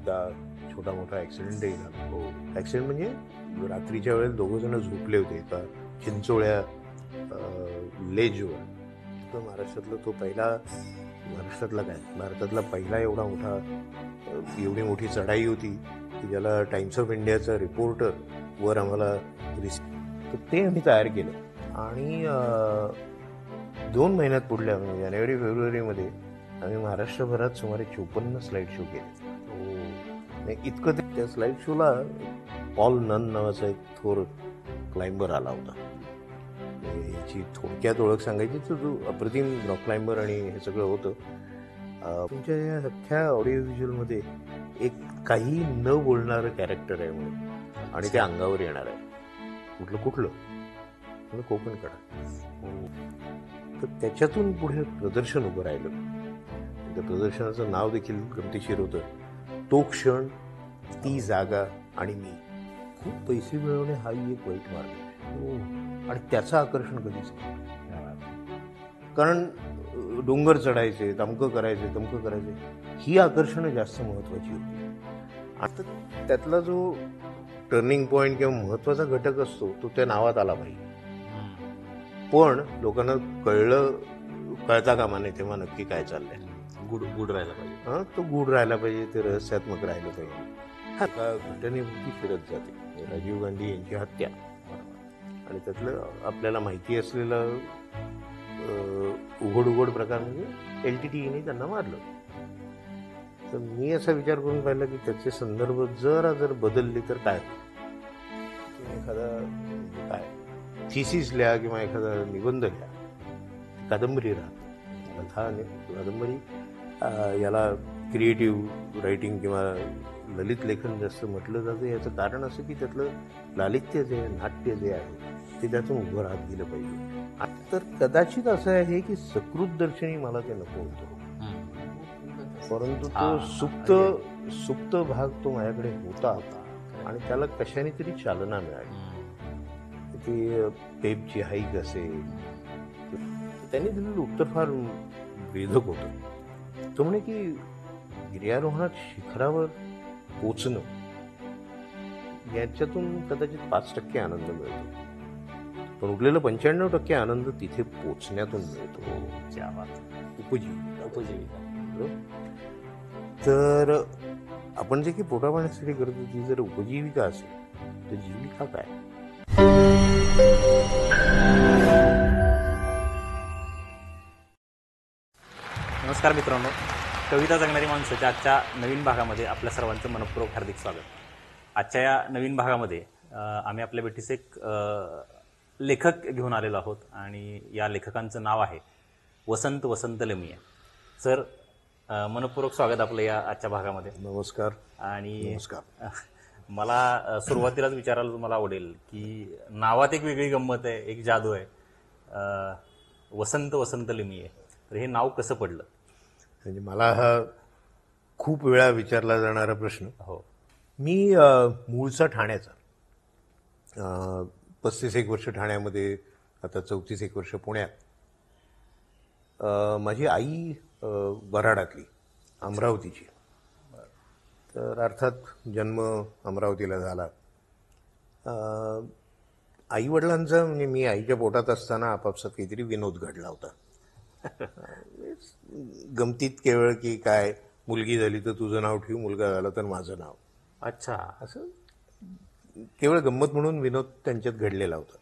एकदा छोटा मोठा ॲक्सिडेंटही झाला. हो, ॲक्सिडेंट म्हणजे रात्रीच्या वेळेस दोघं जण झोपले होते एका चिंचोळ्या लेजवर. तर महाराष्ट्रातला तो पहिला, महाराष्ट्रातला काय, भारतातला पहिला एवढा मोठा, एवढी मोठी चढाई होती की ज्याला टाइम्स ऑफ इंडियाचा रिपोर्टर वर आम्हाला तर ते आम्ही तयार केलं आणि 2 महिन्यात पुढल्या म्हणजे जानेवारी फेब्रुवारीमध्ये आम्ही महाराष्ट्रभरात सुमारे 54 स्लाईड शो केले. इतकं त्या स्लाईड शोला पॉल नन नावाचा एक थोर क्लाइंबर आला होता. याची थोडक्यात ओळख सांगायची तर तो अप्रतिम रॉक क्लाइंबर आणि हे सगळं होतं. तुमच्या या अख्ख्या ऑडिओ व्हिज्युअलमध्ये एक काही न बोलणारं कॅरेक्टर आहे म्हणून आणि ते अंगावर येणार आहे. कुठलं कोकण कडा. तर त्याच्यातून पुढे प्रदर्शन उभं राहिलं. त्या प्रदर्शनाचं नाव देखील गमतीशीर होतं, तो क्षण, ती जागा आणि मी. खूप पैसे मिळवणे हाही एक वाईट मार्ग आहे आणि त्याचं आकर्षण कधीच नाही. कारण डोंगर चढायचे, तमकं करायचे, ही आकर्षणं जास्त महत्वाची होती. आता त्यातला जो टर्निंग पॉइंट किंवा महत्वाचा घटक असतो तो त्या नावात आला पाहिजे. पण लोकांना कळता कामा नाही तेव्हा नक्की काय चाललंय. गुड राहायला पाहिजे. तो गुड राहायला पाहिजे, ते रहस्यात्मक राहिलं पाहिजे. एका घटनेभोवती फिरत जाते राजीव गांधी यांची हत्या आणि त्यातलं आपल्याला माहिती असलेलं उघड प्रकार म्हणजे LTTEने त्यांना मारलं. तर मी असा विचार करून पाहिला की त्याचे संदर्भ जर बदलले तर काय, एखादा काय थिसिस लिहा किंवा एखादा निबंध लिहा, कादंबरी राहते. कादंबरी याला क्रिएटिव्ह रायटिंग किंवा ललित लेखन जास्त म्हटलं जातं. याचं कारण असं की त्यातलं लालित्य जे नाट्य जे आहे ते त्यातून उभं राहत गेलं पाहिजे. तर कदाचित असं आहे की सकृत दर्शनी मला ते नको होतं, परंतु तो सुप्त भाग तो माझ्याकडे होता आणि त्याला कशाने तरी चालना मिळाली. ती पेपची हाईक असेल, त्यांनी दिलेलं उत्तर फार वेधक होतं. तो म्हणे की गिर्यारोहणात शिखरावर पोचणं याच्यातून कदाचित 5% आनंद मिळतो, पण उरलेलं 95% आनंद तिथे पोचण्यातून मिळतो. उपजीविका. तर आपण जे काही पोटापाण्यासाठी करतो ती जर उपजीविका असेल तर जीविका काय. नमस्कार मित्रांनो, कविता जगणारी माणसाच्या आजच्या नवीन भागामध्ये आपल्या सर्वांचं मनपूर्वक हार्दिक स्वागत. आजच्या या नवीन भागामध्ये आम्ही आपल्या भेटीस एक लेखक घेऊन आलेलो आहोत आणि या लेखकांचं नाव आहे वसंत लमिया. सर, मनपूर्वक स्वागत आपलं या आजच्या भागामध्ये. नमस्कार. आणि मला सुरुवातीलाच विचारायला तुम्हाला आवडेल की नावात एक वेगळी गंमत आहे, एक जादू आहे, वसंत लमिया. तर हे नाव कसं पडलं? म्हणजे मला हा खूप वेळा विचारला जाणारा प्रश्न. हो. मी मूळचा ठाण्याचा, 35 वर्ष ठाण्यामध्ये, आता 34 वर्ष पुण्यात. माझी आई वऱ्हाडातली, अमरावतीची. तर अर्थात जन्म अमरावतीला झाला. आईवडिलांचा म्हणजे मी आईच्या पोटात असताना आपापसात काहीतरी विनोद घडला होता. गमतीत केवळ की काय, मुलगी झाली तर तुझं नाव ठेवू, मुलगा झाला तर माझं नाव. अच्छा. असं केवळ गंमत म्हणून विनोद त्यांच्यात घडलेला होता.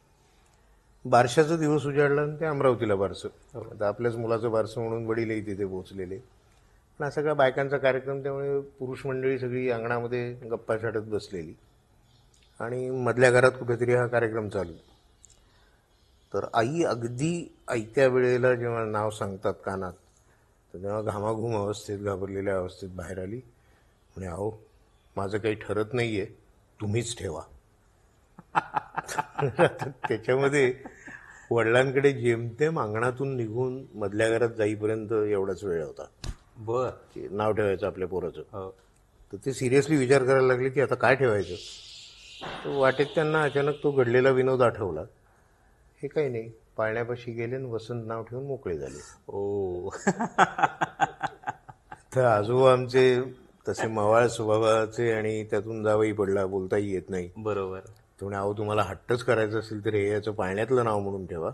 बारशाचा दिवस उजाडला आणि ते अमरावतीला बारसं. आता आपल्याच मुलाचं बारसं म्हणून वडीलही तिथे पोहोचलेले. पण असा सगळा बायकांचा कार्यक्रम, त्यामुळे पुरुष मंडळी सगळी अंगणामध्ये गप्पा छाटत बसलेली आणि मधल्या घरात कुठेतरी हा कार्यक्रम चालू. तर आई अगदी ऐत्या वेळेला जेव्हा नाव सांगतात कानात, तर तेव्हा घामाघूम अवस्थेत, घाबरलेल्या अवस्थेत बाहेर आली. म्हणे, अहो माझं काही ठरत नाही आहे, तुम्हीच ठेवा. त्याच्यामध्ये वडिलांकडे जेमतेम अंगणातून निघून मधल्या घरात जाईपर्यंत एवढाच वेळ होता. नाव ठेवायचं आपल्या पोराचं. तर ते सिरियसली विचार करायला लागले की आता काय ठेवायचं. तर वाटेत त्यांना अचानक तो घडलेला विनोद आठवला. हे काही नाही, पाळण्यापाशी गेले आणि वसंत नाव ठेवून मोकळे झाले. ओ. तर आजोबा आमचे तसे मवाळ स्वभावाचे आणि त्यातून जावई पडला, बोलताही येत नाही. बरोबर. त्यामुळे अहो तुम्हाला हट्टच करायचं असेल तर हे याचं पाळण्यातलं नाव म्हणून ठेवा,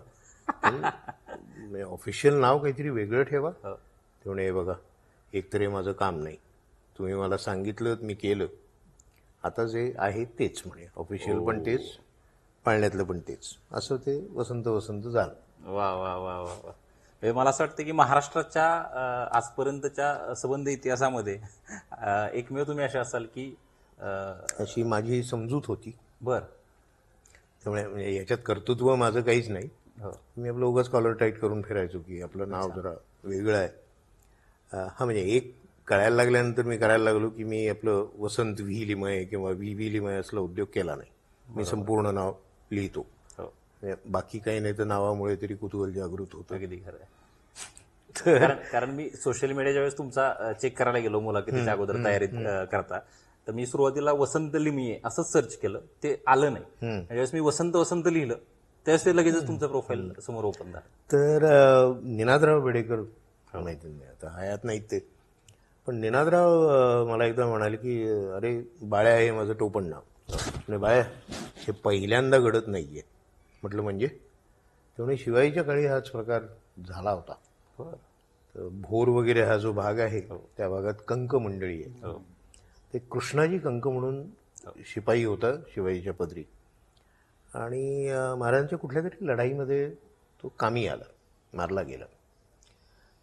पण ऑफिशियल नाव काहीतरी वेगळं ठेवा. हो. त्यामुळे हे बघा, एकतर हे माझं काम नाही, तुम्ही मला सांगितलं मी केलं, आता जे आहे तेच म्हणे, ऑफिशियल पण तेच, पाळण्यातलं पण तेच, असं ते वसंत वसंत झालं. वा वा वा वा वा. म्हणजे मला असं वाटतं की महाराष्ट्राच्या आजपर्यंतच्या संबंध इतिहासामध्ये एकमेव तुम्ही असे असाल की अशी माझी समजूत होती. बर. त्यामुळे म्हणजे याच्यात कर्तृत्व माझं काहीच नाही. हो. मी आपलं उगाच कॉलर टाईट करून फिरायचो की आपलं नाव जरा वेगळं आहे. हा म्हणजे एक कळायला लागल्यानंतर मी करायला लागलो की मी आपलं वसंत व्ही लिमय किंवा व्ही लिमय असला उद्योग केला नाही. मी संपूर्ण नाव लिहितो. हो. म्हणजे बाकी काही नाही तर नावामुळे तरी कुतूहल जागृत होतं. अगदी खरं आहे. कारण मी सोशल मीडियाच्या वेळेस तुमचा चेक करायला गेलो मुलाखतीच्या अगोदर तयारीत करता, तर मी सुरुवातीला वसंत लिमये असंच सर्च केलं, ते आलं नाही. ज्यावेळेस मी वसंत वसंत लिहिलं त्यावेळेस ते लगेचच तुमचं प्रोफाईल समोर ओपन झालं. तर निनादराव बेडेकर माहिती नाही आता हयात नाहीत ते, पण निनादराव मला एकदा म्हणाले की अरे बाळ्या हे माझं टोपण नाव. म्हणजे बाळ्या हे पहिल्यांदा घडत नाहीये. म्हटलं म्हणजे? त्यामुळे शिवाजीच्या काळी हाच प्रकार झाला होता. तर भोर वगैरे हा जो भाग आहे त्या भागात कंक मंडळी आहे. ते कृष्णाजी कंक म्हणून शिपाई होता शिवाजीच्या पदरी, आणि महाराजांच्या कुठल्या तरी लढाईमध्ये तो कामी आला, मारला गेला.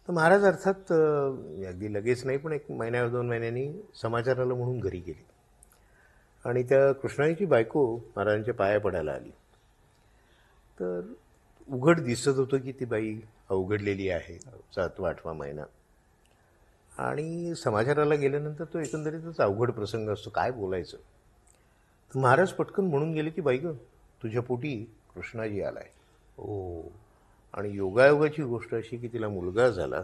तर महाराज अर्थात अगदी लगेच नाही पण 1 महिन्यावर 2 महिन्यांनी समाचाराला म्हणून घरी गेले, आणि त्या कृष्णाजीची बायको महाराजांच्या पाया पडायला आली. तर उघड दिसत होतं की ती बाई अवघडलेली आहे, 7वा-8वा महिना, आणि समाचाराला गेल्यानंतर तो एकंदरीतच अवघड प्रसंग असतो, काय बोलायचं. तर महाराज पटकन म्हणून गेले की बाई ग तुझ्या पोटी कृष्णाजी आलाय. आणि योगायोगाची गोष्ट अशी की तिला मुलगा झाला.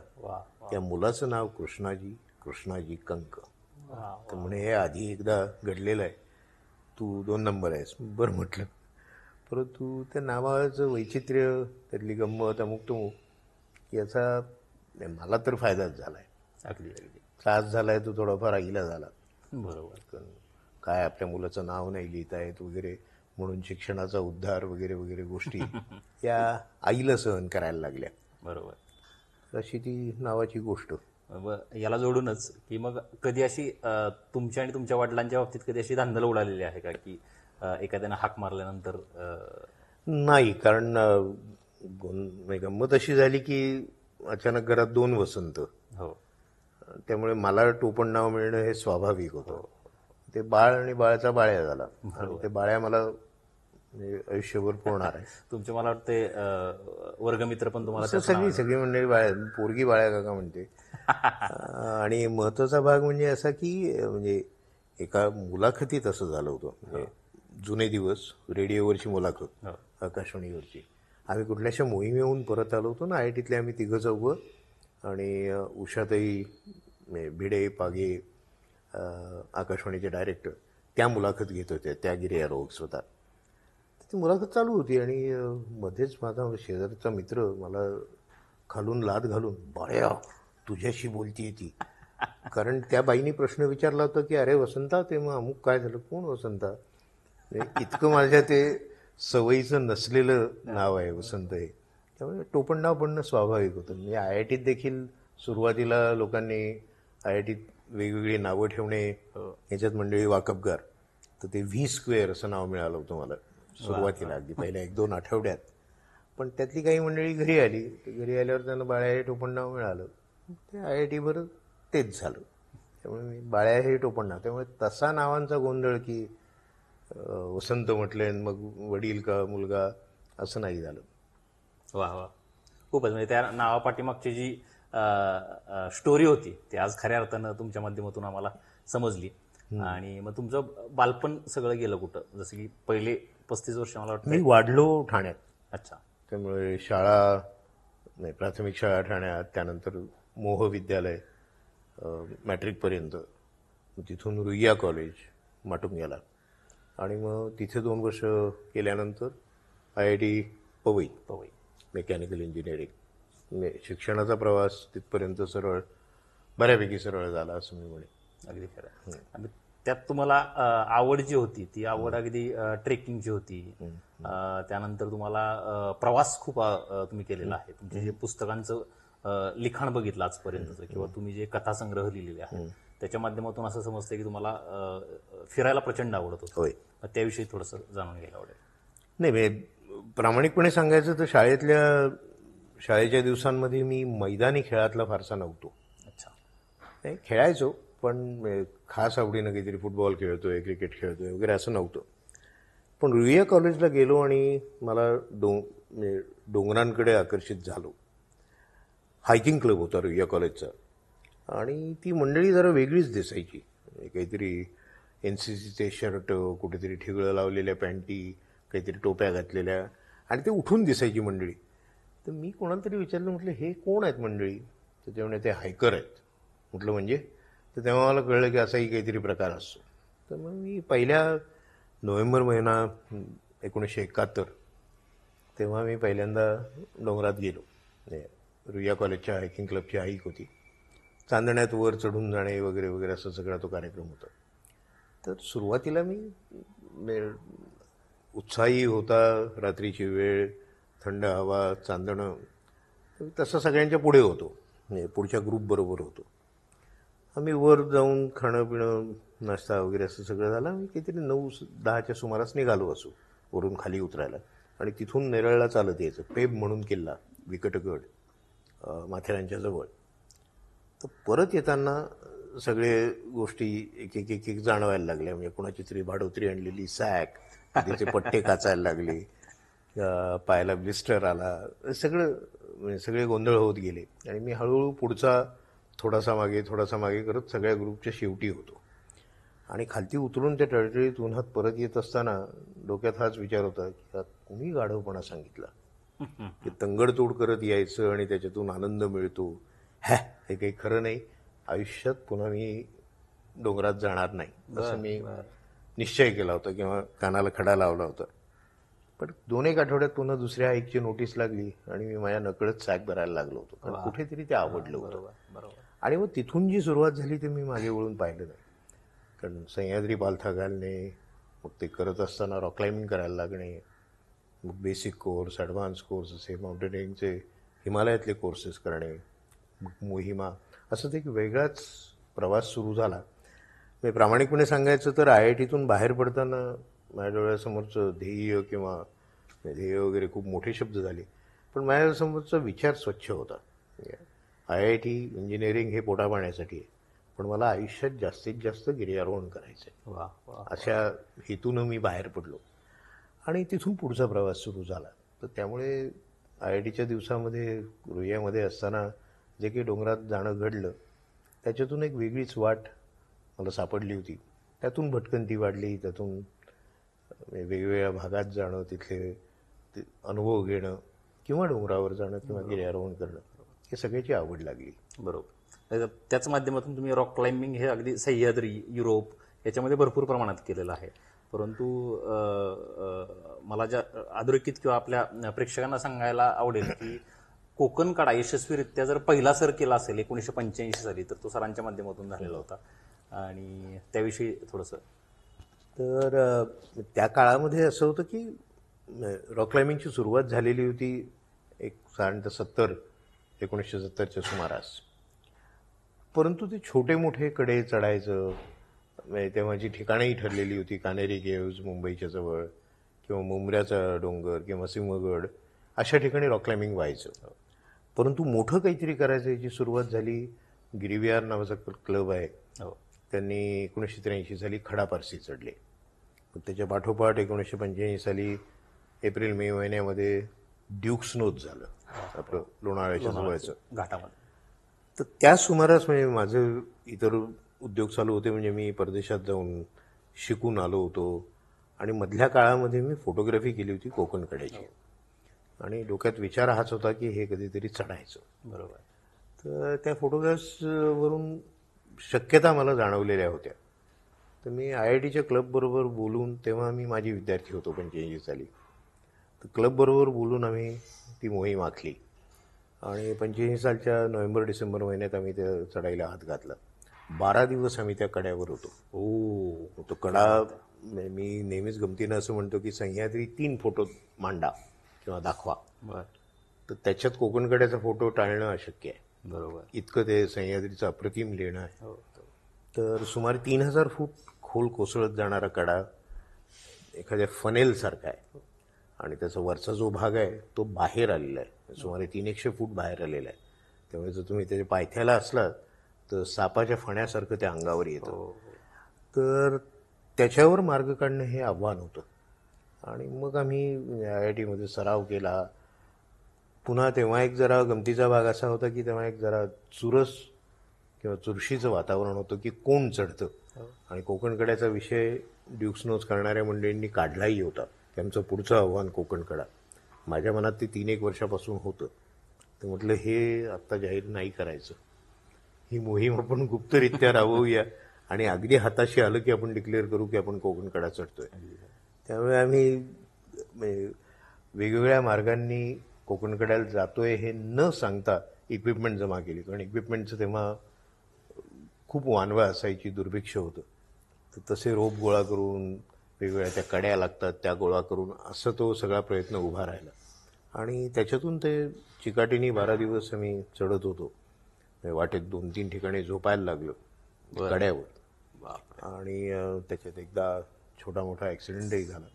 त्या मुलाचं नाव कृष्णाजी कंक. तर म्हणे हे आधी एकदा घडलेलं आहे, तू 2 नंबर आहेस. बरं म्हटलं, परंतु त्या नावाचं वैचित्र्य, त्यातली गंमत, अमुक तमुक, याचा मला तर फायदाच झाला आहे. अगदी अगदी. त्रास झाला आहे तो थोडाफार आईला झाला. बरोबर. काय आपल्या मुलाचं नाव नाही लिहिता येत वगैरे म्हणून शिक्षणाचा उद्धार वगैरे वगैरे गोष्टी या आईला सहन करायला लागल्या. बरोबर. अशी ती नावाची गोष्ट. याला जोडूनच की मग कधी अशी तुमच्या आणि तुमच्या वडिलांच्या बाबतीत कधी अशी धांदल उडालेली आहे का की एखाद्यानं हाक मारल्यानंतर? नाही, कारण गंमत अशी झाली की अचानक घरात 2 वसंत. हो. त्यामुळे मला टोपण नाव मिळणं हे स्वाभाविक होतं. ते बाळ आणि बाळाचा बाळ्या झाला, आणि ते बाळ्या मला आयुष्यभर पोहणार आहे. तुमचे मला वाटते वर्गमित्र पण तुम्हाला सगळी मंडळी बाळ्या, पोरगी बाळ्या काका म्हणते. आणि महत्वाचा भाग म्हणजे असा की म्हणजे एका मुलाखतीत असं झालं होतं. म्हणजे जुने दिवस, रेडिओवरची मुलाखत, आकाशवाणीवरची. आम्ही कुठल्याशा मोहिमेहून परत आलो होतो ना, IITतले आम्ही 3-4, आणि उषाताई भिडे पागे, आकाशवाणीचे डायरेक्टर, त्या मुलाखत घेत होत्या, त्या गिर्या रोग स्वतः. ती मुलाखत चालू होती, आणि मध्येच माझा शेजारचा मित्र मला खालून लाद घालून, बाळ्या तुझ्याशी बोलतीये ती. कारण त्या बाईने प्रश्न विचारला होता की अरे वसंता, ते मग अमुक काय झालं, कोण वसंता. इतकं माझ्या ते सवयीचं नसलेलं नाव आहे वसंत हे, त्यामुळे टोपण नाव पडणं स्वाभाविक होतं. म्हणजे IITत देखील सुरुवातीला लोकांनी IITत वेगवेगळी नावं ठेवणे, याच्यात मंडळी वाकबगार, तर ते V² असं नाव मिळालं होतं मला सुरुवातीला, अगदी पहिल्या 1-2 आठवड्यात. पण त्यातली काही मंडळी घरी आली, घरी आल्यावर त्यांना बाळ्या हे टोपण नाव मिळालं, ते IITभर तेच झालं. त्यामुळे मी बाळ्या हे टोपण नाव, त्यामुळे तसा नावांचा गोंधळ की वसंत म्हटले मग वडील का मुलगा असं नाही झालं. वा वा, खूपच. म्हणजे त्या नावापाठीमागची जी स्टोरी होती ती आज खऱ्या अर्थानं तुमच्या माध्यमातून आम्हाला समजली. आणि मग तुमचं बालपण सगळं गेलं कुठं? जसं की पहिले 35 वर्ष मला वाटतं मी वाढलो ठाण्यात. अच्छा. त्यामुळे शाळा नाही, प्राथमिक शाळा ठाण्यात, त्यानंतर मोह विद्यालय मॅट्रिकपर्यंत, तिथून रुईया कॉलेज माटुंग्याला, आणि मग तिथे 2 वर्ष केल्यानंतर IIT पवई मेकॅनिकल इंजिनिअरिंग. शिक्षणाचा प्रवास तिथपर्यंत बऱ्यापैकी सरळ झाला असं मी म्हणेन. अगदी खरं. आणि त्यात तुम्हाला आवड जी होती ती आवड अगदी ट्रेकिंगची होती. त्यानंतर तुम्हाला प्रवास खूप तुम्ही केलेला आहे. तुमचे जे पुस्तकांचं लिखाण बघितलं आजपर्यंतचं किंवा तुम्ही जे कथासंग्रह लिहिलेले आहेत त्याच्या माध्यमातून असं समजतं की तुम्हाला फिरायला प्रचंड आवडत होतं. होय. त्याविषयी थोडंसं जाणून घ्यायला आवडेल. नाही, प्रामाणिकपणे सांगायचं तर शाळेच्या दिवसांमध्ये मी मैदानी खेळातला फारसा नव्हतो. अच्छा. नाही, खेळायचो पण खास आवडीनं काहीतरी फुटबॉल खेळतोय, क्रिकेट खेळतोय वगैरे असं नव्हतं. पण रुईया कॉलेजला गेलो आणि मला डोंगरांकडे आकर्षित झालो. हायकिंग क्लब होता रुईया कॉलेजचा आणि ती मंडळी जरा वेगळीच दिसायची. काहीतरी NCCचे शर्ट, कुठेतरी ठिगळं लावलेल्या पॅन्टी, काहीतरी टोप्या घातलेल्या आणि ते उठून दिसायची मंडळी. तर मी कोणाला तरी विचारलं, म्हटलं हे कोण आहेत मंडळी? तर ते म्हणे ते हायकर आहेत. म्हटलं म्हणजे? तर तेव्हा मला कळलं की असाही काहीतरी प्रकार असतो. तर मग मी पहिल्या नोव्हेंबर महिना 1971 तेव्हा मी पहिल्यांदा डोंगरात गेलो. रुईया कॉलेजच्या हायकिंग क्लबची हाईक होती. चांदण्यात वर चढून जाणे वगैरे वगैरे असं सगळा तो कार्यक्रम होता. तर सुरुवातीला मी उत्साही होता. रात्रीची वेळ, थंड हवा, चांदणं, तसं सगळ्यांच्या पुढे होतो. पुढच्या ग्रुपबरोबर होतो. आम्ही वर जाऊन खाणं पिणं नाश्ता वगैरे असं सगळं झालं. आम्ही काहीतरी 9-10च्या सुमारास निघालो असू वरून खाली उतरायला आणि तिथून नेरळला चालत यायचं. पेब म्हणून किल्ला, विकटगड, माथेरानच्या जवळ. तर परत येताना सगळे गोष्टी एक एक एक एक जाणवायला लागल्या. म्हणजे कोणाची तरी भाडोत्री आणलेली सॅक, तिचे पट्टे काचायला लागले, पायाला ब्लिस्टर आला, सगळे गोंधळ होत गेले आणि मी हळूहळू पुढचा थोडासा मागे करत सगळ्या ग्रुपच्या शेवटी होतो. आणि खालती उतरून त्या टळटळीत उन्हात परत येत असताना डोक्यात हाच विचार होता की कुणी गाढवपणा सांगितला की तंगडतोड करत यायचं आणि त्याच्यातून आनंद मिळतो. हे काही खरं नाही. आयुष्यात पुन्हा मी डोंगरात जाणार नाही असं मी निश्चय केला होता किंवा कानाला खडा लावला होता. पण 2-1 आठवड्यात पुन्हा दुसऱ्या हाईकची नोटीस लागली आणि मी माझ्या नकळत सॅक भरायला लागलो होतो. कारण कुठेतरी ते आवडलं होतं. आणि मग तिथून जी सुरुवात झाली ते मी मागे वळून पाहिलं नाही. कारण सह्याद्री पालथा घालणे, मग ते करत असताना रॉक क्लाइम्बिंग करायला लागणे, मग बेसिक कोर्स, ॲडव्हान्स कोर्स, असे माउंटेनिंगचे हिमालयातले कोर्सेस करणे, मग मोहिमा, असं ते एक वेगळाच प्रवास सुरू झाला. मी प्रामाणिकपणे सांगायचं तर IITतून बाहेर पडताना माझ्या डोळ्यासमोरचं ध्येय वगैरे खूप मोठे शब्द झाले, पण माझ्यासमोरचा विचार स्वच्छ होता. IIT इंजिनिअरिंग हे पोटापाण्यासाठी आहे, पण मला आयुष्यात जास्तीत जास्त गिर्यारोहण करायचं आहे. अशा हेतूनं मी बाहेर पडलो आणि तिथून पुढचा प्रवास सुरू झाला. तर त्यामुळे IITच्या दिवसामध्ये रुईयामध्ये असताना जे काही डोंगरात जाणं घडलं त्याच्यातून एक वेगळीच वाट मला सापडली होती. त्यातून भटकंती वाढली, त्यातून वेगवेगळ्या भागात जाणं, तिथले अनुभव घेणं किंवा डोंगरावर जाणं किंवा गिर्यारोहण करणं, हे सगळ्याची आवड लागली. बरोबर. त्याच माध्यमातून तुम्ही रॉक क्लाइम्बिंग हे अगदी सह्याद्री, युरोप याच्यामध्ये भरपूर प्रमाणात केलेलं आहे. परंतु मला ज्या अधोरेखित किंवा आपल्या प्रेक्षकांना सांगायला आवडेल की कोकण कडा यशस्वीरित्या जर पहिला सर केला असेल 1985 साली तर तो सरांच्या माध्यमातून झालेला होता आणि त्याविषयी थोडंसं. तर त्या काळामध्ये असं होतं की रॉक क्लाइम्बिंगची सुरुवात झालेली होती एक साधारणतः 1970च्या सुमारास. परंतु ते छोटे मोठे कडे चढायचं, तेव्हाची ठिकाणंही ठरलेली होती. कानेरी केव्ज मुंबईच्या जवळ किंवा मुंब्र्याचा डोंगर किंवा सिंहगड, अशा ठिकाणी रॉक क्लाइम्बिंग व्हायचं. परंतु मोठं काहीतरी करायचं याची सुरुवात झाली. गिरीविहार नावाचा क्लब आहे, त्यांनी 1983 साली खडा पारसी चढले. त्याच्या पाठोपाठ 1985 साली एप्रिल-मे महिन्यामध्ये ड्यूक स्नोज झालं आपलं लोणावळ्याच्या जवळचं घाटामध्ये. तर त्या सुमारास म्हणजे माझं इतर उद्योग चालू होते. म्हणजे मी परदेशात जाऊन शिकून आलो होतो आणि मधल्या काळामध्ये मी फोटोग्राफी केली होती कोकणकड्याची आणि डोक्यात विचार हाच होता की हे कधीतरी चढायचं. बरोबर. तर त्या फोटोग्राफ्सवरून शक्यता मला जाणवलेल्या होत्या. तर मी IITच्या क्लबबरोबर बोलून, तेव्हा मी माझी विद्यार्थी होतो 85 साली, तर क्लबबरोबर बोलून आम्ही ती मोहीम आखली आणि 85 सालच्या नोव्हेंबर-डिसेंबर महिन्यात आम्ही त्या चढाईला हात घातला. 12 दिवस आम्ही त्या कड्यावर होतो. तो कडा मी नेहमीच गमतीनं असं म्हणतो की सह्याद्री 3 फोटो मांडा किंवा दाखवा. तर त्याच्यात कोकण कड्याचा फोटो टाळणं अशक्य आहे. बरोबर. इतकं ते सह्याद्रीचं अप्रतिम लेणं आहे. हो. तर सुमारे 3000 फूट खोल कोसळत जाणारा कडा एखाद्या फनेलसारखा आहे आणि त्याचा वरचा जो भाग आहे तो बाहेर आलेला आहे. सुमारे 300 फूट बाहेर आलेला आहे. त्यामुळे जर तुम्ही त्याच्या पायथ्याला असलात तर सापाच्या फण्यासारखं त्या अंगावर येतं. तर त्याच्यावर मार्ग काढणं हे आव्हान होतं. आणि मग आम्ही IIT सराव केला. पुन्हा तेव्हा एक जरा गमतीचा भाग असा होता की तेव्हा एक जरा चुरस किंवा चुरशीचं वातावरण होतं की कोण चढतं. आणि कोकण कड्याचा विषय ड्यूक्स नोट्स करणाऱ्या मंडळींनी काढलाही होता. त्यांचं पुढचं आव्हान कोकण कडा. माझ्या मनात ते 3-1 वर्षापासून होतं. तर म्हटलं हे आत्ता जाहीर नाही करायचं. ही मोहीम आपण गुप्तरित्या राबवूया आणि अगदी हाताशी आलं की आपण डिक्लेअर करू की आपण कोकण कडा चढतोय. त्यामुळे आम्ही वेगवेगळ्या मार्गांनी कोकण कड्याला जातोय हे न सांगता इक्विपमेंट जमा केली. कारण इक्विपमेंटचं तेव्हा खूप वानवा असायची, दुर्भिक्ष होतं. तर तसे रोप गोळा करून वेगवेगळ्या त्या कड्या लागतात त्या गोळा करून असं तो सगळा प्रयत्न उभा राहिला. आणि त्याच्यातून ते चिकाटीने 12 दिवस आम्ही चढत होतो. वाटेत 2-3 ठिकाणी झोपायला लागलो कड्यावर. आणि त्याच्यात एकदा छोटा मोठा ॲक्सिडेंटही झाला.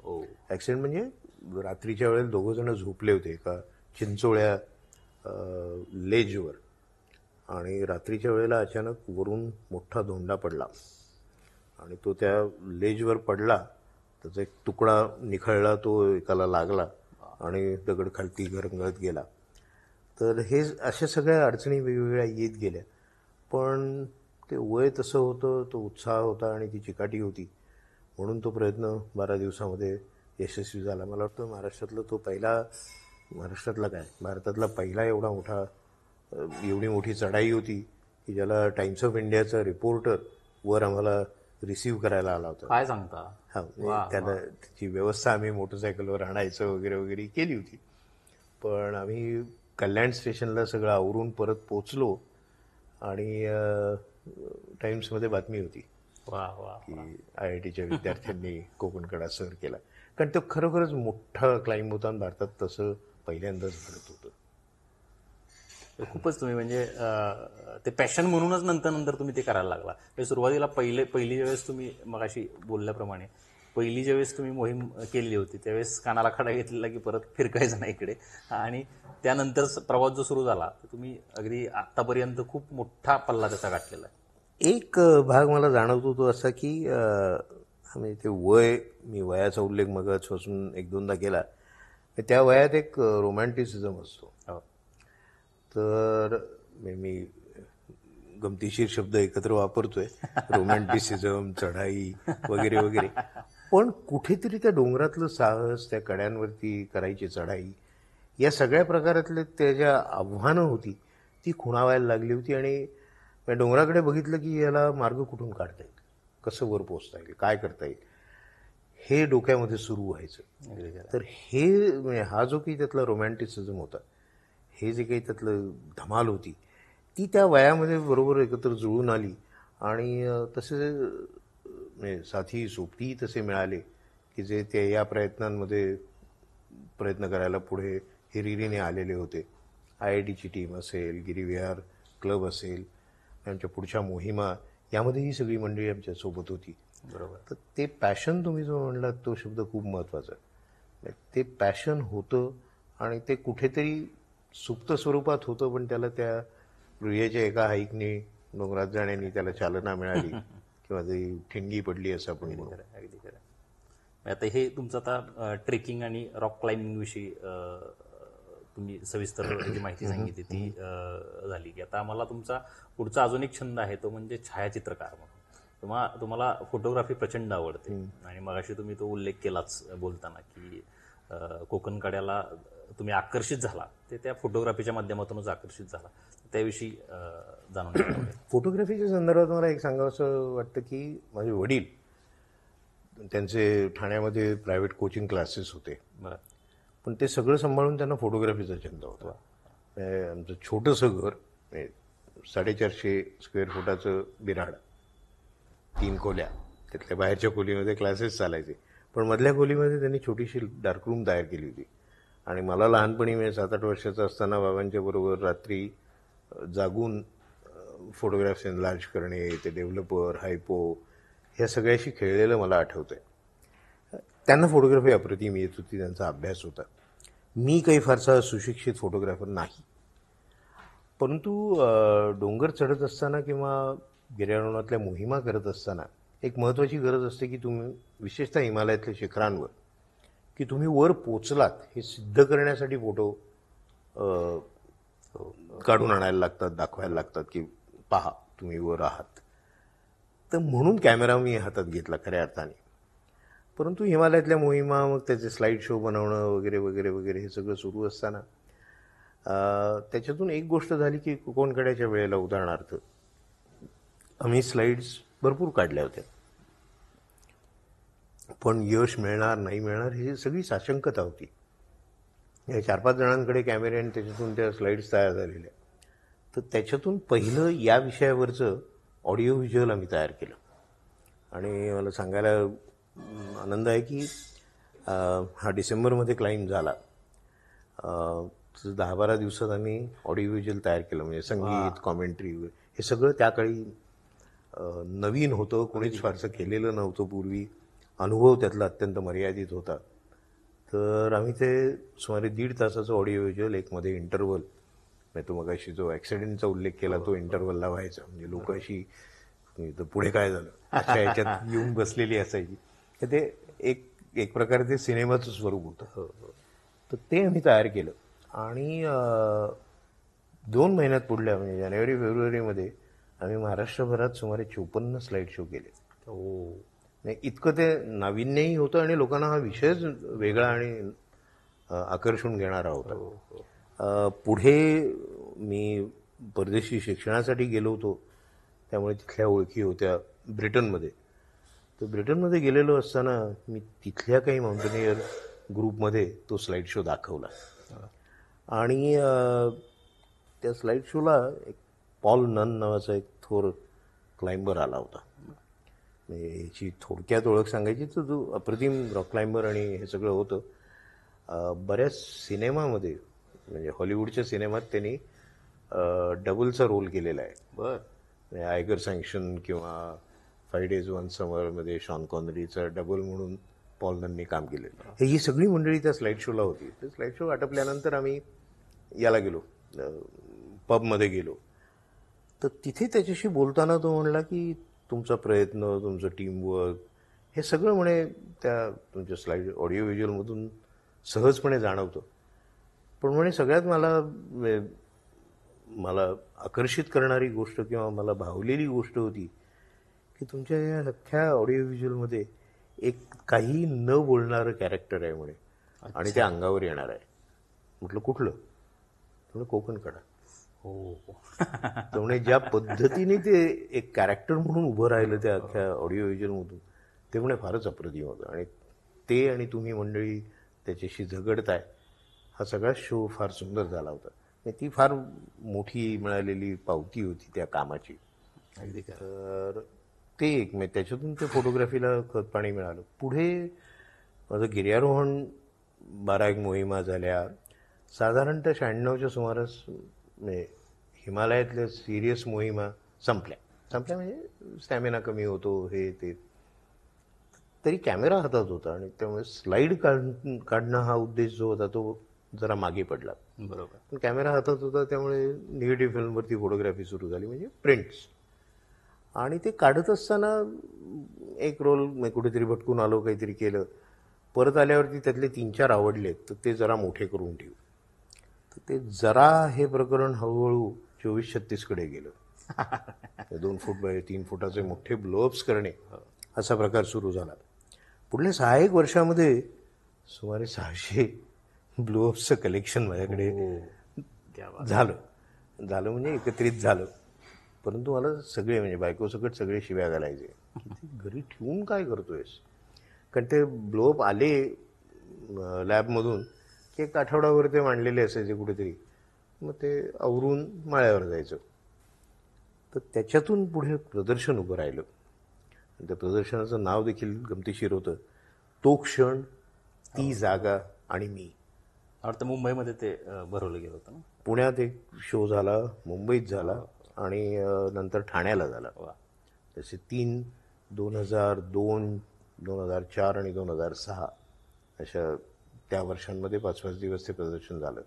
ॲक्सिडेंट म्हणजे रात्रीच्या वेळेला 2 जण झोपले होते एका चिंचोळ्या लेजवर. आणि रात्रीच्या वेळेला अचानक वरून मोठा धोंडा पडला आणि तो त्या लेजवर पडला. त्याचा एक तुकडा निखळला, तो एकाला लागला आणि दगड खालती घरंगळत गेला. तर हे अशा सगळ्या अडचणी वेगवेगळ्या येत गेल्या. पण ते वय तसं होतं, तो उत्साह होता आणि ती चिकाटी होती म्हणून तो प्रयत्न 12 दिवसामध्ये यशस्वी झाला. मला वाटतं भारतातला पहिला एवढी मोठी चढाई होती की ज्याला टाइम्स ऑफ इंडियाचा रिपोर्टर वर आम्हाला रिसीव्ह करायला आला होता. काय सांगता? त्याला त्याची व्यवस्था आम्ही मोटरसायकलवर आणायचं वगैरे वगैरे केली होती. पण आम्ही कल्याण स्टेशनला सगळं आवरून परत पोचलो आणि टाइम्समध्ये बातमी होती की IITच्या विद्यार्थ्यांनी कोकण कडा सर केला. कारण तो खरोखरच मोठा क्लाइंब होता आणि भारतात तसं पहिल्यांदाच घडत होतं. खूपच तुम्ही म्हणजे ते पॅशन म्हणूनच नंतर तुम्ही ते करायला लागला. सुरुवातीला पहिली ज्यावेळेस तुम्ही मगाशी बोलल्याप्रमाणे पहिली ज्यावेळेस तुम्ही मोहीम केलेली होती त्यावेळेस कानाला खडा घेतलेला की परत फिरकायचं नाही इकडे. आणि त्यानंतर प्रवास जो सुरू झाला तर तुम्ही अगदी आत्तापर्यंत खूप मोठा पल्ला त्याचा गाठलेला आहे. एक भाग मला जाणवतो तो असा की आम्ही ते मी वयाचा उल्लेख मगाचपासून 1-2दा केला. त्या वयात एक रोमॅन्टिसिझम असतो. तर मी गमतीशीर शब्द एकत्र वापरतोय, रोमॅन्टिसिझम, चढाई वगैरे वगैरे. पण कुठेतरी त्या डोंगरातलं साहस, त्या कड्यांवरती करायची चढाई, या सगळ्या प्रकारातले त्याच्या आव्हानं होती ती खुणावायला लागली होती. आणि डोंगराकडे बघितलं की याला मार्ग कुठून काढता येईल, कसं वर पोचता येईल, काय करता येईल, हे डोक्यामध्ये सुरू व्हायचं. तर हा जो काही त्यातला रोमॅन्टिसिझम होता, हे जे काही त्यातलं धमाल होती ती त्या वयामध्ये बरोबर एकत्र जुळून आली. आणि तसे साथी सोबतीही तसे मिळाले की जे ते या प्रयत्नांमध्ये प्रयत्न करायला पुढे हिरिरीने आलेले होते. IITची टीम असेल, गिरिविहार क्लब असेल, आमच्या पुढच्या मोहिमा, यामध्ये ही सगळी मंडळी आमच्यासोबत होती. बरोबर. तर ते पॅशन तुम्ही जो म्हणलात तो शब्द खूप महत्त्वाचा आहे. ते पॅशन होतं आणि ते कुठेतरी सुप्त स्वरूपात होतं, पण त्याला त्या प्रियेच्या एका हाईकने डोंगरात जाण्याने त्याला चालना मिळाली किंवा ती ठिणगी पडली असं आपण म्हणू. अगदी खरं. आता हे तुमचं आता ट्रेकिंग आणि रॉक क्लाइम्बिंग विषयी तुम्ही सविस्तर जी माहिती सांगितली ती झाली की आता आम्हाला तुमचा पुढचा अजून एक छंद आहे तो म्हणजे छायाचित्रकार म्हणून. तुम्हाला फोटोग्राफी प्रचंड आवडते आणि मगाशी तुम्ही तो उल्लेख केलाच बोलताना की कोकण कड्याला तुम्ही आकर्षित झाला ते त्या फोटोग्राफीच्या माध्यमातूनच आकर्षित झाला. त्याविषयी जाणून घ्यायला. फोटोग्राफीच्या संदर्भात मला एक सांगावंसं वाटतं की माझे वडील, त्यांचे ठाण्यामध्ये प्रायव्हेट कोचिंग क्लासेस होते. पण ते सगळं सांभाळून त्यांना फोटोग्राफीचा छंद होता. आमचं छोटंसं घर, 450 स्क्वेअर फुटाचं बिराड, 3 खोल्या, त्यातल्या बाहेरच्या खोलीमध्ये क्लासेस चालायचे, पण मधल्या खोलीमध्ये त्यांनी छोटीशी डार्क रूम तयार केली होती. आणि मला लहानपणी मी 7-8 वर्षाचा असताना बाबांच्या बरोबर रात्री जागून फोटोग्राफ्स एनलार्ज करणे, ते डेव्हलपर, हायपो ह्या सगळ्याशी खेळलेलं मला आठवतंय. त्यांना फोटोग्राफी अप्रतिम येत होती, त्यांचा अभ्यास होता. मी काही फारसा सुशिक्षित फोटोग्राफर नाही, परंतु डोंगर चढत असताना किंवा गिर्यारोहणातल्या मोहिमा करत असताना एक महत्त्वाची गरज असते की तुम्ही विशेषतः हिमालयातल्या शिखरांवर की तुम्ही वर पोचलात हे सिद्ध करण्यासाठी फोटो काढून आणायला लागतात, दाखवायला लागतात की पहा तुम्ही वर आहात. तर म्हणून कॅमेरा मी हातात घेतला खऱ्या अर्थाने. परंतु हिमालयातल्या मोहिमा, मग त्याचे स्लाईड शो बनवणं वगैरे वगैरे वगैरे हे सगळं सुरू असताना त्याच्यातून एक गोष्ट झाली की कोकणकड्याच्या वेळेला उदाहरणार्थ आम्ही स्लाईड्स भरपूर काढल्या होत्या, पण यश मिळणार नाही मिळणार ही सगळी साशंकता होती. या 4-5 जणांकडे कॅमेरे आणि त्याच्यातून त्या स्लाईड्स तयार झालेल्या. तर त्याच्यातून पहिलं या विषयावरचं ऑडिओ व्हिज्युअल आम्ही तयार केलं. आणि मला सांगायला आनंद आहे की हा डिसेंबरमध्ये क्लाइंब झाला. 10-12 दिवसात आम्ही ऑडिओ व्हिज्युअल तयार केलं. म्हणजे संगीत, कॉमेंट्री हे सगळं त्याकाळी नवीन होतं, कोणीच फारसं केलेलं नव्हतं पूर्वी. अनुभव त्यातला अत्यंत मर्यादित होता. तर आम्ही ते सुमारे 1.5 तासाचं ऑडिओ व्हिज्युअल, एक मध्ये इंटरव्हल, म्हणजे तो मगाशी जो ॲक्सिडेंटचा उल्लेख केला तो इंटरव्हलला व्हायचा. म्हणजे लोक अशी तर पुढे काय झालं अशा याच्यात येऊन बसलेली असायची. तर ते एक प्रकारे ते सिनेमाचं स्वरूप होतं. तर ते आम्ही तयार केलं. आणि 2 महिन्यात पुढल्या म्हणजे जानेवारी-फेब्रुवारीमध्ये आम्ही महाराष्ट्रभरात सुमारे 54 स्लाईड शो केले. नाही इतकं ते नाविन्यही होतं आणि लोकांना हा विषयच वेगळा आणि आकर्षून घेणारा होता. पुढे मी परदेशी शिक्षणासाठी गेलो होतो, त्यामुळे तिथल्या ओळखी होत्या ब्रिटनमध्ये. तर ब्रिटनमध्ये गेलेलो असताना मी तिथल्या काही माउंटेनियर ग्रुपमध्ये तो स्लाईड शो दाखवला. आणि त्या स्लाईड शोला एक पॉल नन नावाचा एक थोर क्लाइंबर आला होता. म्हणजे याची थोडक्यात ओळख सांगायची तर तो अप्रतिम रॉक क्लाइंबर आणि हे सगळं होतं. बऱ्याच सिनेमामध्ये म्हणजे हॉलिवूडच्या सिनेमात त्यांनी डबलचा रोल केलेला आहे. म्हणजे आयगर सँक्शन किंवा 5 Days One Summerमध्ये शॉन कॉनरीचा डबल म्हणून पॉल नननी काम केलेलं. ही सगळी मंडळी त्या स्लाईड शोला होती. ते स्लाईड शो आटपल्यानंतर आम्ही याला गेलो, पबमध्ये गेलो. तर तिथे त्याच्याशी बोलताना तो म्हणला की तुमचा प्रयत्न, तुमचं टीमवर्क हे सगळं म्हणे त्या तुमच्या स्लाईड ऑडिओ व्हिज्युअलमधून सहजपणे जाणवतं. पण म्हणे सगळ्यात मला आकर्षित करणारी गोष्ट किंवा मला भावलेली गोष्ट होती की तुमच्या या अख्ख्या ऑडिओ व्हिज्युअलमध्ये एक काही न बोलणारं कॅरेक्टर आहे म्हणे आणि ते अंगावर येणार आहे. म्हटलं कुठलं? म्हटलं कोकणकडा. त्यामुळे ज्या पद्धतीने ते एक कॅरेक्टर म्हणून उभं राहिलं त्या अख्ख्या ऑडिओ व्हिज्युअलमधून ते म्हणे फारच अप्रतिम होतं. आणि ते आणि तुम्ही मंडळी त्याच्याशी झगडताय हा सगळा शो फार सुंदर झाला होता. ती फार मोठी मिळालेली पावती होती त्या कामाची. तर ते एक म्हणजे त्याच्यातून ते फोटोग्राफीला खतपाणी मिळालं. पुढे माझं गिर्यारोहण 12 मोहिमा झाल्या. साधारणतः 96च्या सुमारास म्हणजे हिमालयातल्या सिरियस मोहिमा संपल्या म्हणजे स्टॅमिना कमी होतो हे ते. तरी कॅमेरा हातात होता आणि त्यामुळे स्लाईड काढणं हा उद्देश जो होता तो जरा मागे पडला. बरोबर. पण कॅमेरा हातात होता त्यामुळे निगेटिव्ह फिल्मवरती फोटोग्राफी सुरू झाली म्हणजे प्रिंट्स. आणि ते काढत असताना एक रोल कुठेतरी भटकून आलो, काहीतरी केलं, परत आल्यावरती त्यातले 3-4 आवडले तर ते जरा मोठे करून ठेवू. तर ते जरा हे प्रकरण हळूहळू 24-36कडे गेलं. 2 फूट बाय 3 फुटाचे मोठे ब्लोअप्स करणे असा प्रकार सुरू झाला. पुढल्या 6-1 वर्षामध्ये सुमारे 600 ब्लोअप्सचं कलेक्शन माझ्याकडे झालं म्हणजे एकत्रित झालं. परंतु मला सगळे म्हणजे बायकोसकट सगळे शिव्या घालायचे, घरी ठेवून काय करतोयस? कारण ते ब्लोअप आले लॅबमधून की 1 आठवडाभर ते मांडलेले असायचे कुठेतरी, मग ते आवरून माळ्यावर जायचं. तर त्याच्यातून पुढे प्रदर्शन उभं राहिलं त्या प्रदर्शनाचं नाव देखील गमतीशीर होतं, तो क्षण, ती जागा आणि मी. मला वाटतं मुंबईमध्ये ते भरवलं गेलं होतं ना. पुण्यात एक शो झाला, मुंबईत झाला आणि नंतर ठाण्याला झाला. वा. तसे 3 2002, 2004 आणि 2006 अशा त्या वर्षांमध्ये 5-5 दिवस ते प्रदर्शन झालं.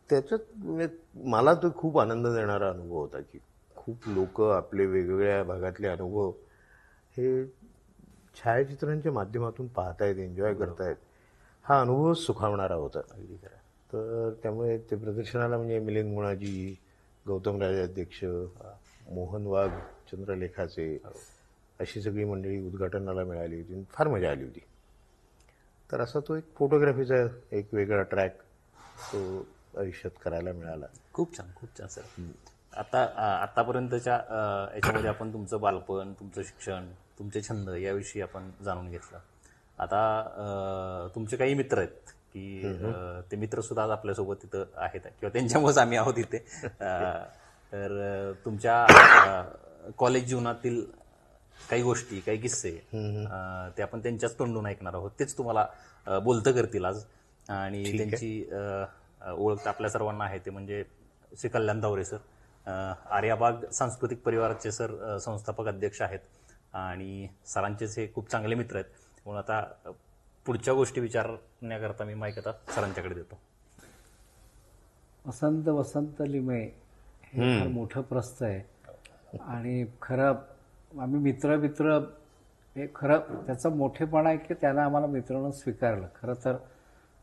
त्याच्यात म्हणजे मला तो खूप आनंद देणारा अनुभव होता की खूप लोक आपले वेगवेगळ्या भागातले अनुभव हे छायाचित्रांच्या माध्यमातून पाहतायत, एन्जॉय करतायत. हा अनुभव सुखावणारा होता. अगदी खरं. तर त्यामुळे ते प्रदर्शनाला म्हणजे मिलिंद मुळाजी, गौतम राजाध्यक्ष, मोहन वाघ, चंद्रलेखाचे अशी सगळी मंडळी उद्घाटनाला मिळाली होती. फार मजा आली होती. तर असा तो एक फोटोग्राफीचा एक वेगळा ट्रॅक तो आयुष्यात करायला मिळाला. खूप छान, खूप छान सर. आतापर्यंतच्या याच्यामध्ये आपण तुमचं बालपण, तुमचं शिक्षण, तुमचे छंद याविषयी आपण जाणून घेतलं. आता तुमचे काही मित्र आहेत की ते मित्र सुद्धा आज आपल्यासोबत तिथं आहेत किंवा त्यांच्यामुळेच आम्ही आहोत इथे. तर तुमच्या कॉलेज जीवनातील काही गोष्टी, काही किस्से ते आपण त्यांच्याच तोंडून ऐकणार आहोत. तेच तुम्हाला बोलतं करतील आज. आणि त्यांची ओळख आपल्या सर्वांना आहे, ते म्हणजे श्री कल्याण दावरे सर, आर्याबाग सांस्कृतिक परिवाराचे सर संस्थापक अध्यक्ष आहेत आणि सरांचेच हे खूप चांगले मित्र आहेत. म्हणून आता पुढच्या गोष्टी विचारण्याकरता मी माईक आता सरांच्याकडे देतो. वसंत लिमये हे फार मोठं प्रस्थ आहे आणि खरं आम्ही मित्र हे खरं त्याचा मोठेपणा आहे की त्यानं आम्हाला मित्रांनो स्वीकारलं. खरं तर